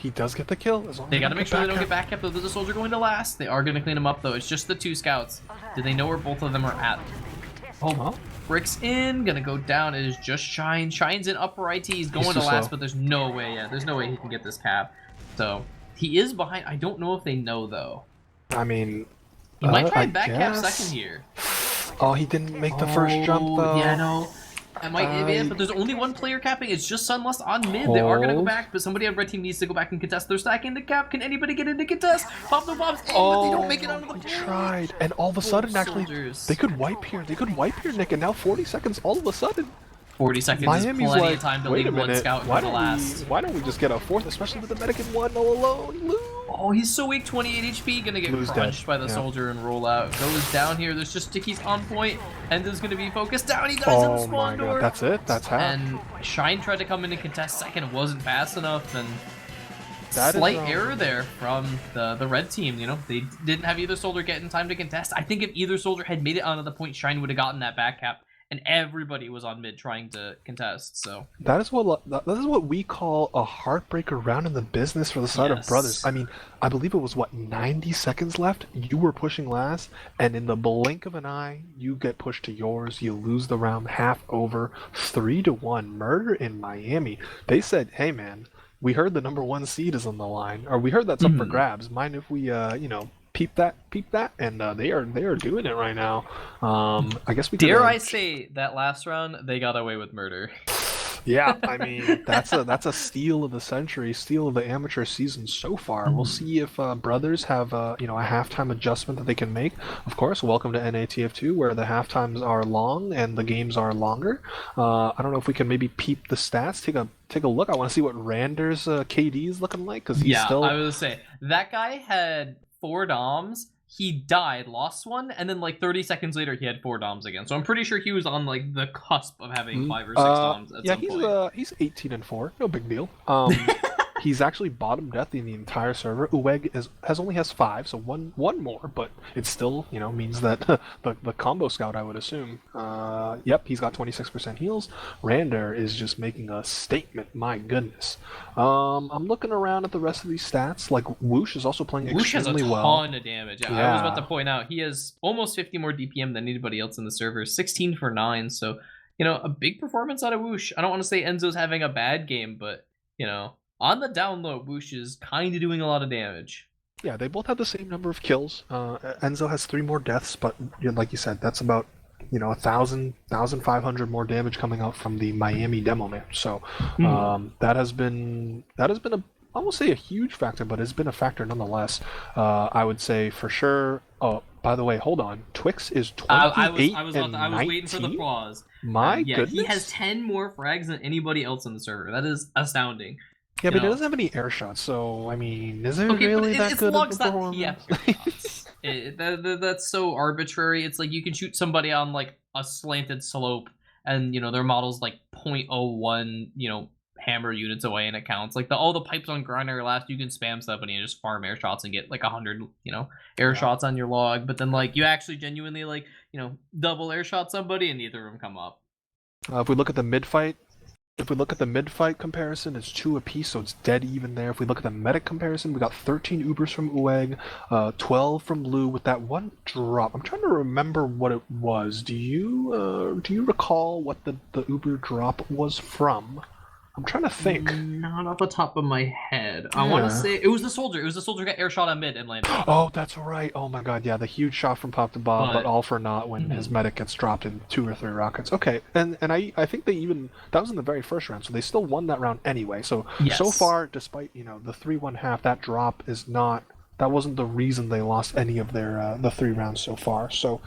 He does get the kill. As long They as got to make sure they don't get back up. There's a soldier going to last. They are going to clean him up, though. It's just the 2 scouts. Do they know where both of them are at? Oh, Frick's in. Going to go down. It is just Shine. Shine's in upper IT. He's going to last, but there's no way. Yeah, there's no way he can get this cap. So he is behind. I don't know if they know, though. I mean, he might try back cap second here. Oh, he didn't make the first jump, though. Yeah, no. I might, but there's only 1 player capping. It's just Sunless on mid. They are going to go back, but somebody on red team needs to go back and contest. They're stacking the cap. Can anybody get in to contest? Pop the bombs. Oh, but they don't make it out of the point. Tried. And all of a sudden, actually, they could wipe here. They could wipe here, Nick, and now 40 seconds all of a sudden. 40 seconds is Miami's plenty like, of time to wait leave a one minute, scout why for the don't last. why don't we just get a fourth, especially with the medic in one all alone? Oh, he's so weak, 28 HP, gonna get Lou's dead. crunched by the Yeah. soldier and roll out. Goes down here, there's just Sticky's on point. Enzo's gonna be focused down, he dies in the Oh my spawn god, door. that's it? That's half? And Shine tried to come in and contest second, wasn't fast enough, and That is, slight error there from the red team. You know, they didn't have either soldier get in time to contest. I think if either soldier had made it onto the point, Shine would have gotten that back cap, and everybody was on mid trying to contest. So that is what we call a heartbreaker round in the business for the side of brothers. I mean, I believe it was 90 seconds left. You were pushing last, and in the blink of an eye, you get pushed to yours. You lose the round, half over, 3-1. Murder in Miami. They said, "Hey man, we heard the number one seed is on the line, or we heard that's up for grabs. Mind if we, peep that, and they are doing it right now. I guess we dare I say that last round they got away with murder. Yeah, I mean that's a steal of the century, steal of the amateur season so far. We'll see if brothers have a halftime adjustment that they can make. Of course, welcome to NATF2, where the halftimes are long and the games are longer. I don't know if we can maybe peep the stats, take a look. I want to see what Rander's KD is looking like, because he's still. I was gonna say that guy had 4 DOMs. He died, lost one, and then like 30 seconds later he had 4 DOMs again. So I'm pretty sure he was on like the cusp of having 5 or 6 DOMs at some point. He's 18-4, no big deal. He's actually bottom death in the entire server. Uweg has 5, so one more, but it still means that the combo scout, I would assume. Yep, he's got 26% heals. Rander is just making a statement. My goodness. I'm looking around at the rest of these stats. Like Whoosh is also playing extremely well. Whoosh has a ton of damage. Yeah. I was about to point out he has almost 50 more DPM than anybody else in the server. 16 for 9. So a big performance out of Whoosh. I don't want to say Enzo's having a bad game, but on the down low, Whoosh is kind of doing a lot of damage. Yeah, they both have the same number of kills. Enzo has 3 more deaths, but like you said, that's about 1,500 more damage coming out from the Miami demo map. So that has been a, I won't say a huge factor, but it's been a factor nonetheless. I would say for sure. Oh, by the way, hold on. Twix is 28 I was19? waiting for the applause. My goodness. He has 10 more frags than anybody else in the server. That is astounding. Yeah, but he doesn't have any air shots, so I mean, is it really that good of a performance? That's so arbitrary. It's like you can shoot somebody on like a slanted slope, and their model's like 0.01, hammer units away, and it counts. Like all the pipes on grinder last, you can spam somebody and just farm air shots and get like 100, air shots on your log. But then like you actually genuinely like double air shot somebody, and neither of them come up. If we look at the mid fight. If we look at the mid-fight comparison, it's 2 apiece, so it's dead even there. If we look at the medic comparison, we got 13 Ubers from Uweg, 12 from Lou with that one drop. I'm trying to remember what it was. Do you recall what the Uber drop was from? I'm trying to think. Not off the top of my head. I want to say it was the soldier. It was the soldier got air shot on mid and landed. Oh, that's right. Oh my god, yeah, the huge shot from Pop to Bob, but all for naught when his medic gets dropped in 2 or 3 rockets. Okay, and I think they even that was in the very first round, so they still won that round anyway. So so far, despite the 3-1 half, that drop is not. That wasn't the reason they lost any of their the 3 rounds so far. So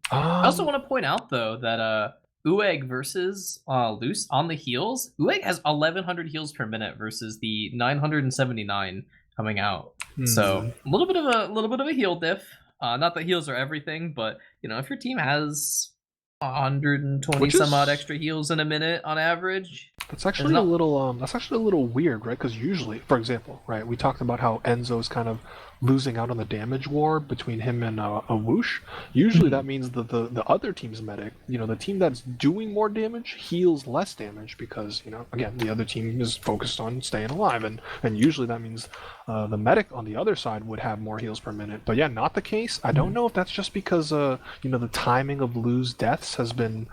I also want to point out though that Uweg versus Luce on the heals. Uweg has 1,100 heals per minute versus the 979 coming out. So a little bit of a heal diff. Not that heals are everything, but if your team has 120 some odd extra heals in a minute on average, that's actually a little weird, right? Because usually, for example, right, we talked about how Enzo's kind of losing out on the damage war between him and a Whoosh. Usually that means that the other team's medic, the team that's doing more damage heals less damage because, again, the other team is focused on staying alive, and usually that means the medic on the other side would have more heals per minute. But yeah, not the case. I don't know if that's just because the timing of Lou's deaths has been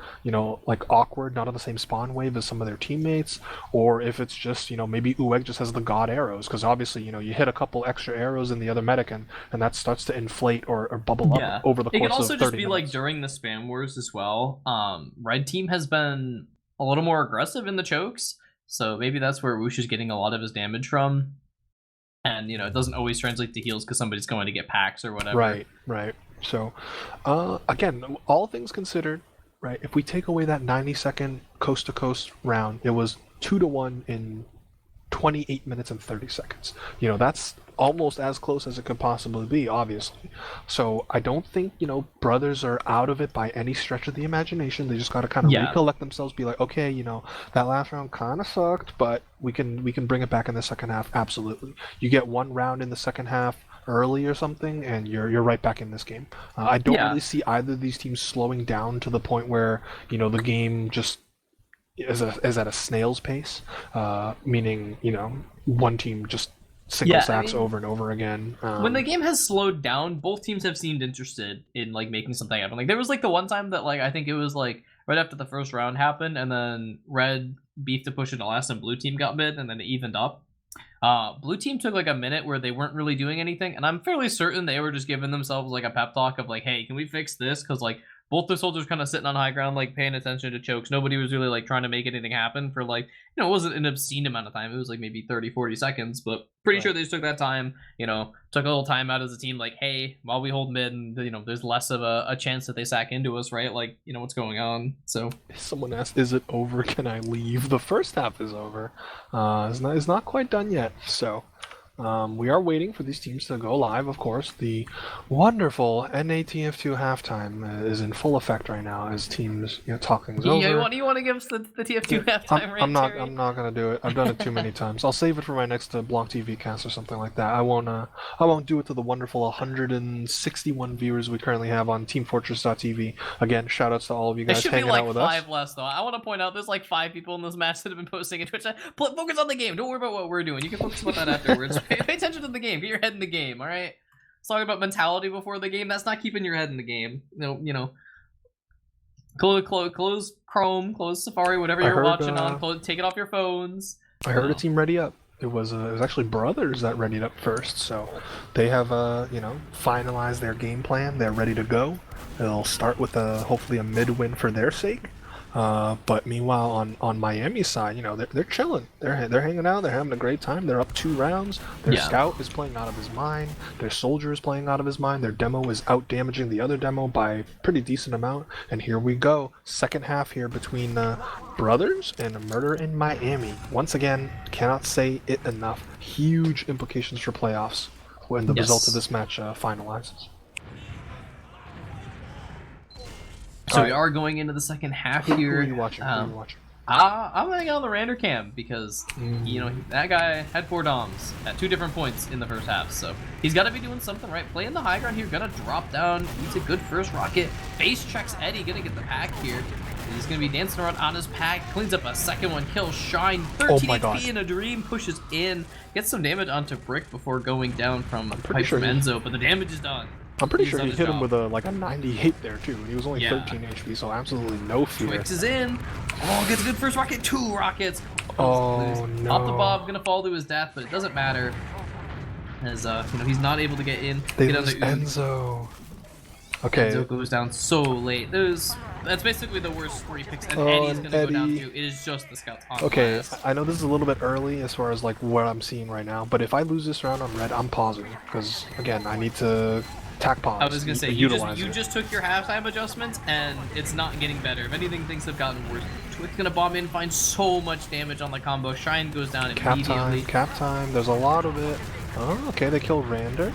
like awkward, not on the same spawn wave as some of their teammates, or if it's just maybe Uweg just has the god arrows, because obviously you hit a couple extra arrows in the other medic, and that starts to inflate or bubble up over the course of 30 minutes. It can also just be like during the spam wars as well. Red team has been a little more aggressive in the chokes, so maybe that's where Whoosh is getting a lot of his damage from. And it doesn't always translate to heals because somebody's going to get packs or whatever. Right. So again, all things considered, right? If we take away that 90-second coast-to-coast round, it was 2-1 in 28 minutes and 30 seconds. You know, that's almost as close as it could possibly be, obviously. So I don't think, you know, brothers are out of it by any stretch of the imagination. They just got to kind of Yeah. recollect themselves, be like, okay, you know, that last round kind of sucked, but we can bring it back in the second half. Absolutely. You get one round in the second half early or something, and you're right back in this game. I don't Yeah. really see either of these teams slowing down to the point where, you know, the game just is at a snail's pace, meaning, you know, one team just single Yeah, I sacks mean, over and over again. when the game has slowed down, both teams have seemed interested in like making something happen. Like there was like the one time that like I think it was like right after the first round happened, and then red beefed a push in the last, and blue team got mid, and then it evened up. Blue team took like a minute where they weren't really doing anything, and I'm fairly certain they were just giving themselves like a pep talk of like, hey, can we fix this? Because like both the soldiers kind of sitting on high ground, like paying attention to chokes. Nobody was really like trying to make anything happen for like, you know, it wasn't an obscene amount of time. It was like maybe 30, 40 seconds, but pretty sure Right. they just took that time, you know, took a little time out as a team, like, hey, while we hold mid, and you know, there's less of a chance that they sack into us, right? Like, you know, what's going on. So Someone asked, "Is it over? Can I leave?" The first half is over. It's not quite done yet. So we are waiting for these teams to go live. Of course, the wonderful NATF2 halftime is in full effect right now as teams, you know, talk things over. You want to give us the TF2 halftime rant, I'm not. Terry? I'm not gonna do it. I've done it too many times. I'll save it for my next Block TV cast or something like that. I won't. I won't do it to the wonderful 161 viewers we currently have on teamfortress.tv. Again, shout outs to all of you There guys should be hanging like out with 5 us. less though. I want to point out there's like 5 people in this match that have been posting in Twitch. Focus on the game. Don't worry about what we're doing. You can focus on that afterwards. Pay attention to the game. Get your head in the game. All right. Let's talk about mentality before the game. That's not keeping your head in the game. You know. Close Chrome, close Safari, whatever you're watching on. Take it off your phones. I heard a team ready up. It was actually brothers that readied up first, so they have you know, finalized their game plan. They're ready to go. They'll start with hopefully a mid win for their sake. But meanwhile, on Miami's side, you know, they're chilling. They're hanging out. They're having a great time. They're up 2 rounds. Their scout is playing out of his mind. Their soldier is playing out of his mind. Their demo is out damaging the other demo by a pretty decent amount. And here we go, second half here between brothers and a murder in Miami. Once again, cannot say it enough. Huge implications for playoffs when the result of this match finalizes. So we are going into the second half here. Who are you watching? I'm hanging on the Rander cam because you know that guy had 4 doms at 2 different points in the first half, so he's got to be doing something right. Playing the high ground here, gonna drop down. He's a good first rocket. Base checks Eddie, gonna get the pack here. He's gonna be dancing around on his pack. Cleans up a second one. Kill Shine. 13 HP in a dream. Pushes in. Gets some damage onto Brick before going down from Pipe from Enzo, but the damage is done. I'm pretty sure he hit him with a 98 there too. He was only 13 HP, so absolutely no fear. Twix is in. Oh, gets a good first rocket. 2 rockets. Oh no. Off the Bob, gonna fall to his death, but it doesn't matter. As you know, he's not able to get in. They lose Enzo. Okay. Enzo goes down so late. That's basically the worst 3 picks, and Eddie's gonna go down too. It is just the scouts on Okay, last. I know this is a little bit early as far as like what I'm seeing right now, but if I lose this round on red, I'm pausing because again, I need to tack pause. I was gonna say you just took your halftime adjustments, and it's not getting better. If anything, things have gotten worse. Twit's gonna bomb in, find so much damage on the combo. Shine goes down immediately. Cap time. There's a lot of it. Oh, okay, they killed Rander.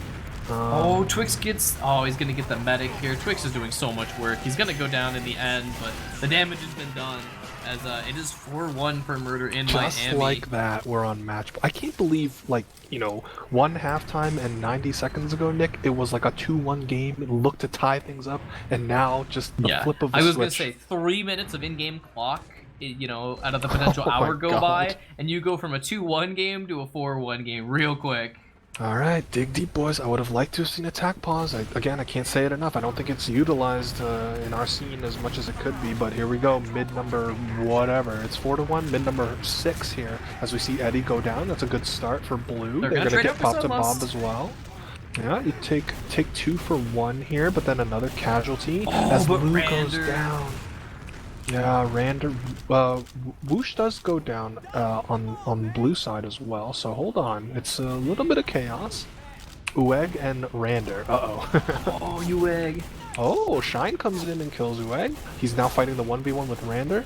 Oh, Twix gets... Oh, he's going to get the medic here. Twix is doing so much work. He's going to go down in the end, but the damage has been done as it is 4-1 for murder in Miami. Just like that, we're on match. I can't believe, like, you know, 1 halftime and 90 seconds ago, Nick, it was like a 2-1 game. It looked to tie things up, and now just the flip of the switch. I was going to say 3 minutes of in-game clock, you know, out of the potential hour go by, and you go from a 2-1 game to a 4-1 game real quick. Alright, dig deep, boys. I would have liked to have seen attack pause. Again, I can't say it enough. I don't think it's utilized in our scene as much as it could be, but here we go. Mid number whatever. It's 4-1. Mid number 6 here as we see Eddie go down. That's a good start for blue. They're going to get popped to Bob as well. Yeah, you take 2 for 1 here, but then another casualty as blue goes down. Yeah, Rander, Whoosh does go down on blue side as well, so hold on. It's a little bit of chaos. Ueg and Rander. Uh-oh. Oh, Ueg. Oh, Shine comes in and kills Ueg. He's now fighting the 1v1 with Rander,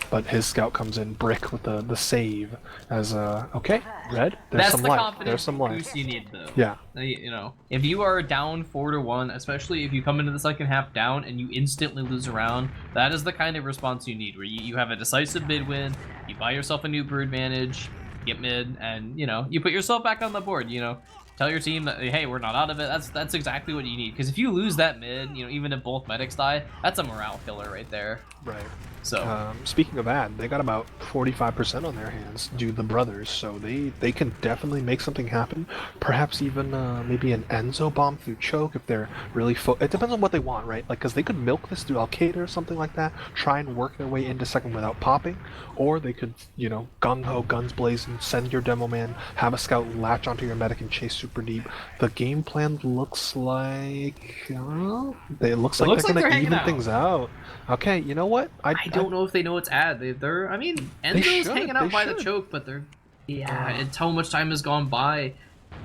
but his scout comes in, Brick with the save. As okay, Red. There's That's some the life. confidence There's some life. boost you need, though. Yeah. You know, if you are down 4-1, especially if you come into the second half down and you instantly lose a round, that is the kind of response you need, where you have a decisive mid win, you buy yourself a Nuber advantage, get mid, and, you know, you put yourself back on the board, you know. Tell your team that, hey, we're not out of it. That's exactly what you need. Because if you lose that mid, you know, even if both medics die, that's a morale killer right there. Right. So Speaking of that, they got about 45% on their hands due to the brothers, so they can definitely make something happen. Perhaps even maybe an Enzo bomb through choke if they're really. It depends on what they want, right? Like, because they could milk this through Al-Qaeda or something like that, try and work their way into second without popping, or they could, you know, gung ho, guns blazing, send your demo man, have a scout latch onto your medic and chase super deep. The game plan looks like it looks like they're gonna even things out. Okay, you know what? I don't know if they know it's ad. They're I mean, Enzo's hanging out by the choke, but they're it's how much time has gone by.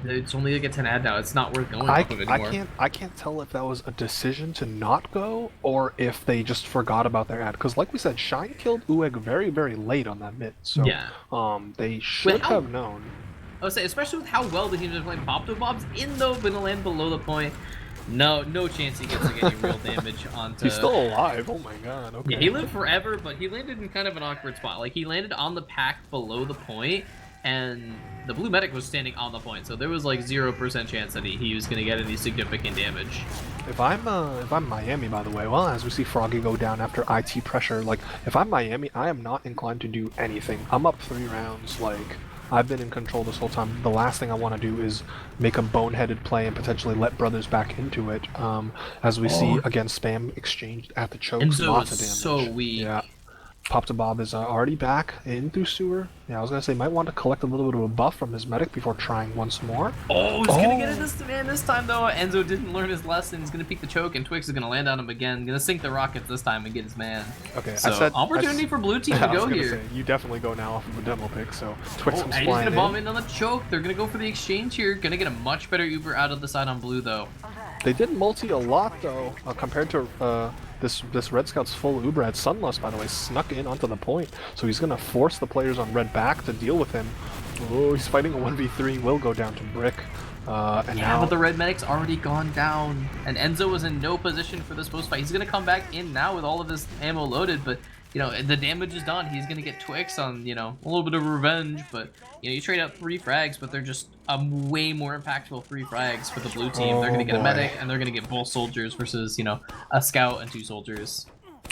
It's only like a 10 ad now. It's not worth going off of anymore. I can't tell if that was a decision to not go or if they just forgot about their ad. Because like we said, Shine killed Ueg very, very late on that mid. So they should have known. I would say, especially with how well the team is playing. Bob's in though, gonna land below the point. No chance he gets any real damage onto... He's still alive, oh my god, okay. Yeah, he lived forever, but he landed in kind of an awkward spot. Like, he landed on the pack below the point, and the blue medic was standing on the point, so there was like 0% chance that he was gonna get any significant damage. If I'm Miami, by the way, well, as we see Froggy go down after IT pressure, like, if I'm Miami, I am not inclined to do anything. I'm up 3 rounds, like... I've been in control this whole time. The last thing I want to do is make a boneheaded play and potentially let brothers back into it. As we see, again, spam exchanged at the chokes, lots of damage. So weak. Yeah. Pop to Bob is already back in through sewer. Yeah, I was gonna say might want to collect a little bit of a buff from his medic before trying once more. Oh, he's gonna get it this time though. Enzo didn't learn his lesson. He's gonna peek the choke, and Twix is gonna land on him again. Gonna sink the rockets this time and get his man. Okay, so I said opportunity for blue team to go here. Say, you definitely go now off of the demo pick. So Twix comes he's flying gonna bomb in on the choke. They're gonna go for the exchange here. Gonna get a much better Uber out of the side on blue though. They did multi a lot though, compared to this Red Scout's full Uber. Had Sunlust, by the way, snuck in onto the point, so he's gonna force the players on Red back to deal with him. Oh, he's fighting a 1v3. Will go down to Brick. And now... but the red medic's already gone down, and Enzo was in no position for this post fight. He's gonna come back in now with all of his ammo loaded, but you know the damage is done. He's gonna get Twix on, you know, a little bit of revenge, but you know you trade out 3 frags, but they're just way more impactful 3 frags for the blue team. They're gonna get a medic, and they're gonna get both soldiers versus, you know, a scout and 2 soldiers.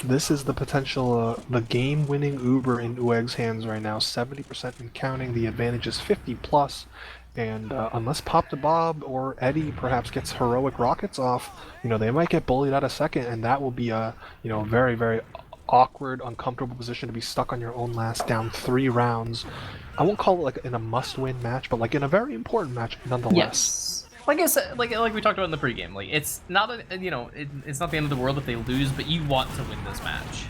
This is the potential, the game-winning Uber in Ueg's hands right now. 70% and counting. The advantage is 50+. And unless Pop to Bob or Eddie perhaps gets heroic rockets off, you know, they might get bullied out a second, and that will be a, you know, very, very awkward, uncomfortable position to be stuck on your own last, down 3 rounds. I won't call it like in a must-win match, but like in a very important match nonetheless. Yes. Like I said, like we talked about in the pregame, like it's not you know, it's not the end of the world if they lose, but you want to win this match.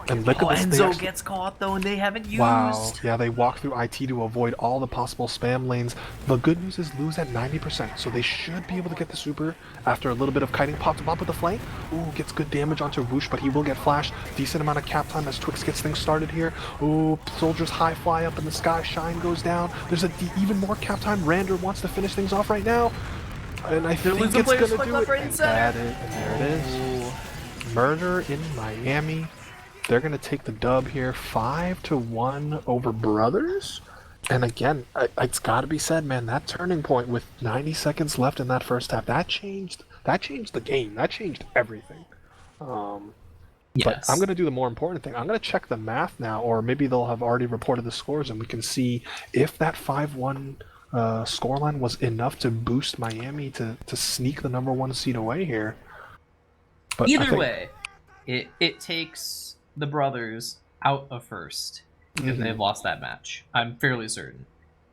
And look at this. Enzo gets caught though, and they haven't used. Wow. Yeah, they walk through IT to avoid all the possible spam lanes. The good news is lose at 90%, so they should be able to get the super after a little bit of kiting. Pop to Bob with the flank. Ooh, gets good damage onto Whoosh, but he will get flash. Decent amount of cap time as Twix gets things started here. Ooh, soldiers high fly up in the sky. Shine goes down. There's even more cap time. Rander wants to finish things off right now. And I think it's gonna do it. Right And there it is. Murder in Miami. They're gonna take the dub here, 5-1 over brothers. And again, it's got to be said, man, that turning point with 90 seconds left in that first half, that changed the game. That changed everything. But I'm gonna do the more important thing. I'm gonna check the math now, or maybe they'll have already reported the scores, and we can see if that 5-1 scoreline was enough to boost Miami to sneak the #1 seed away here. But either way, it takes the brothers out of first if they've lost that match. I'm fairly certain.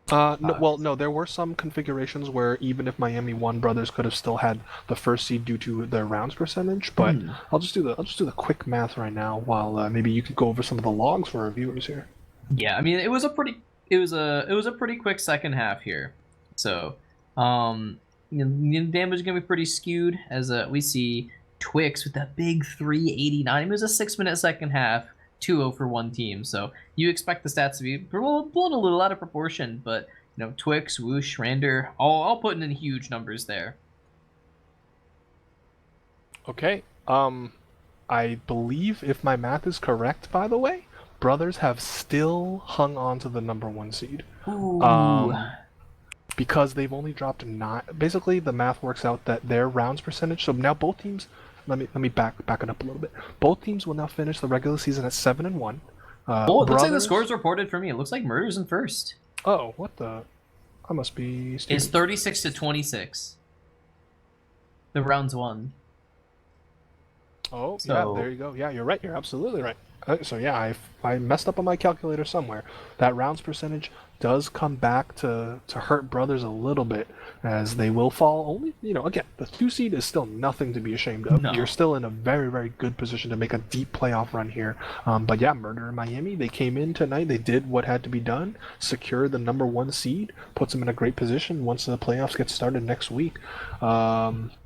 No, there were some configurations where even if Miami won, brothers could have still had the first seed due to their rounds percentage. But I'll just do the quick math right now while maybe you could go over some of the logs for our viewers here. Yeah, I mean it was a pretty quick second half here. So, damage is gonna be pretty skewed as we see Twix with that big 389. It was a 6-minute second half, 2-0 for one team. So you expect the stats to be blown a little out of proportion, but Twix, Whoosh, Rander, all putting in huge numbers there. Okay. I believe, if my math is correct, by the way, Brothers have still hung on to the number 1 seed. Ooh. Because they've only dropped 9. Basically, the math works out that their rounds percentage. So now both teams. Let me back it up a little bit. Both teams will now finish the regular season at 7-1. Well, it looks like the scores reported for me. It looks like Murder's in first. Oh, what the? I must be stupid. It's 36-26. The rounds won. Oh, so, yeah, there you go. Yeah, you're right. You're absolutely right. So yeah, I messed up on my calculator somewhere. That rounds percentage does come back to hurt Brothers a little bit, as they will fall only, again, the 2 seed is still nothing to be ashamed of. No. You're still in a very, very good position to make a deep playoff run here. But yeah, Murder in Miami, they came in tonight, they did what had to be done, secured the number 1 seed, puts them in a great position once the playoffs get started next week.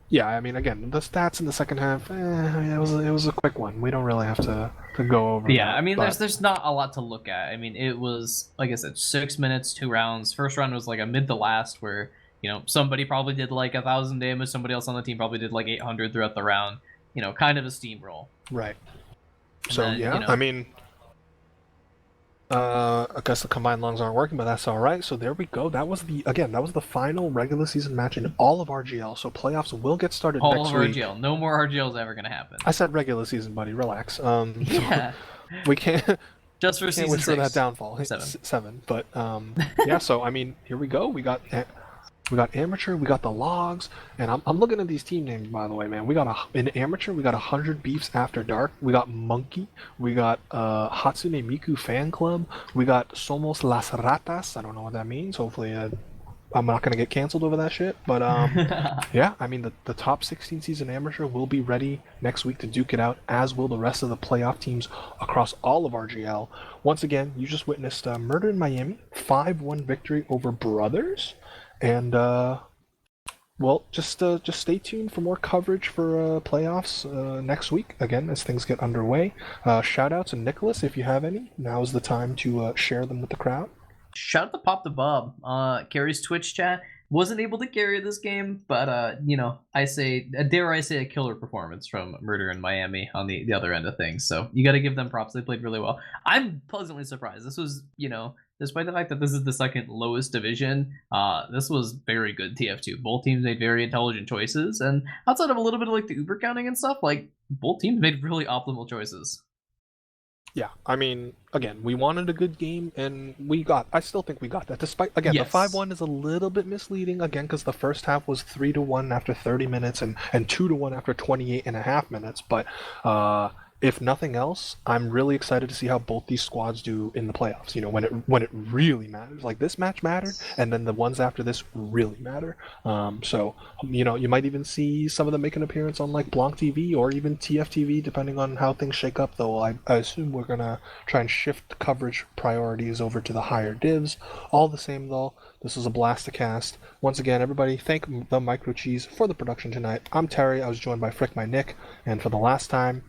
Yeah, I mean, again, the stats in the second half, it was a quick one. We don't really have to go over. Yeah, that, I mean, there's not a lot to look at. I mean, it was, like I said, 6 minutes, 2 rounds. First round was like a mid to last, where somebody probably did like 1,000 damage. Somebody else on the team probably did like 800 throughout the round. Kind of a steamroll. Right. And so then, yeah, I mean, I guess the combined lungs aren't working, but that's all right. So there we go. That was the final regular season match in all of RGL. So playoffs will get started next week. All of RGL. No more RGL is ever gonna happen. I said regular season, buddy. Relax. Yeah. We can't. Just for season 6. For that downfall. 7. But yeah. So I mean, here we go. We got amateur, we got the logs, and I'm looking at these team names, by the way, man. We got in amateur, we got 100 Beefs After Dark, we got Monkey, we got Hatsune Miku Fan Club, we got Somos Las Ratas. I don't know what that means. Hopefully, I'm not gonna get canceled over that shit. But yeah, I mean the top 16 season amateur will be ready next week to duke it out, as will the rest of the playoff teams across all of RGL. Once again, you just witnessed Murder in Miami 5-1 victory over Brothers. And well, just stay tuned for more coverage for playoffs next week, again, as things get underway. Shout out to Nicholas, if you have any. Now is the time to share them with the crowd. Shout out to Pop the Bob. Carries Twitch chat. Wasn't able to carry this game, but dare I say a killer performance from Murder in Miami on the other end of things. So you got to give them props. They played really well. I'm pleasantly surprised. This was, despite the fact that this is the second lowest division, this was very good TF2. Both teams made very intelligent choices, and outside of a little bit of like the Uber counting and stuff, like both teams made really optimal choices. Yeah, I mean, again, we wanted a good game, and I still think we got that. Despite, again, Yes. The 5-1 is a little bit misleading, again, because the first half was 3-1 after 30 minutes and 2-1 after 28.5 minutes. But if nothing else, I'm really excited to see how both these squads do in the playoffs. When it really matters. Like, this match mattered, and then the ones after this really matter. So you might even see some of them make an appearance on like Blanc TV or even TFTV, depending on how things shake up. Though I assume we're gonna try and shift coverage priorities over to the higher divs. All the same, though, this was a blast to cast. Once again, everybody, thank the Micro Cheese for the production tonight. I'm Terry. I was joined by FrickMyNick, and for the last time,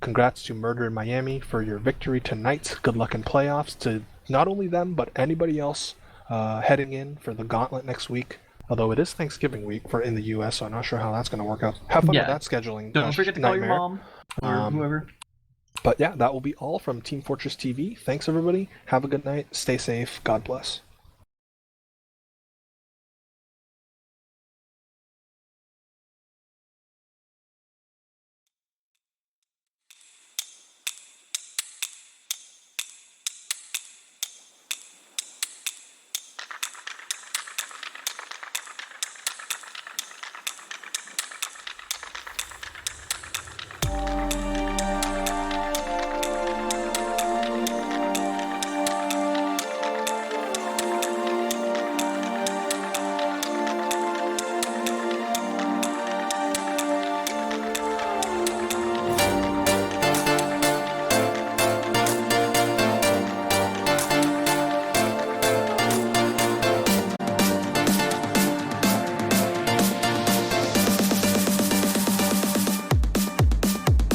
congrats to Murder in Miami for your victory tonight. Good luck in playoffs to not only them, but anybody else heading in for the gauntlet next week. Although it is Thanksgiving week in the U.S., so I'm not sure how that's going to work out. Have fun with that scheduling. Don't forget to call nightmare. your mom or whoever. But yeah, that will be all from Team Fortress TV. Thanks, everybody. Have a good night. Stay safe. God bless.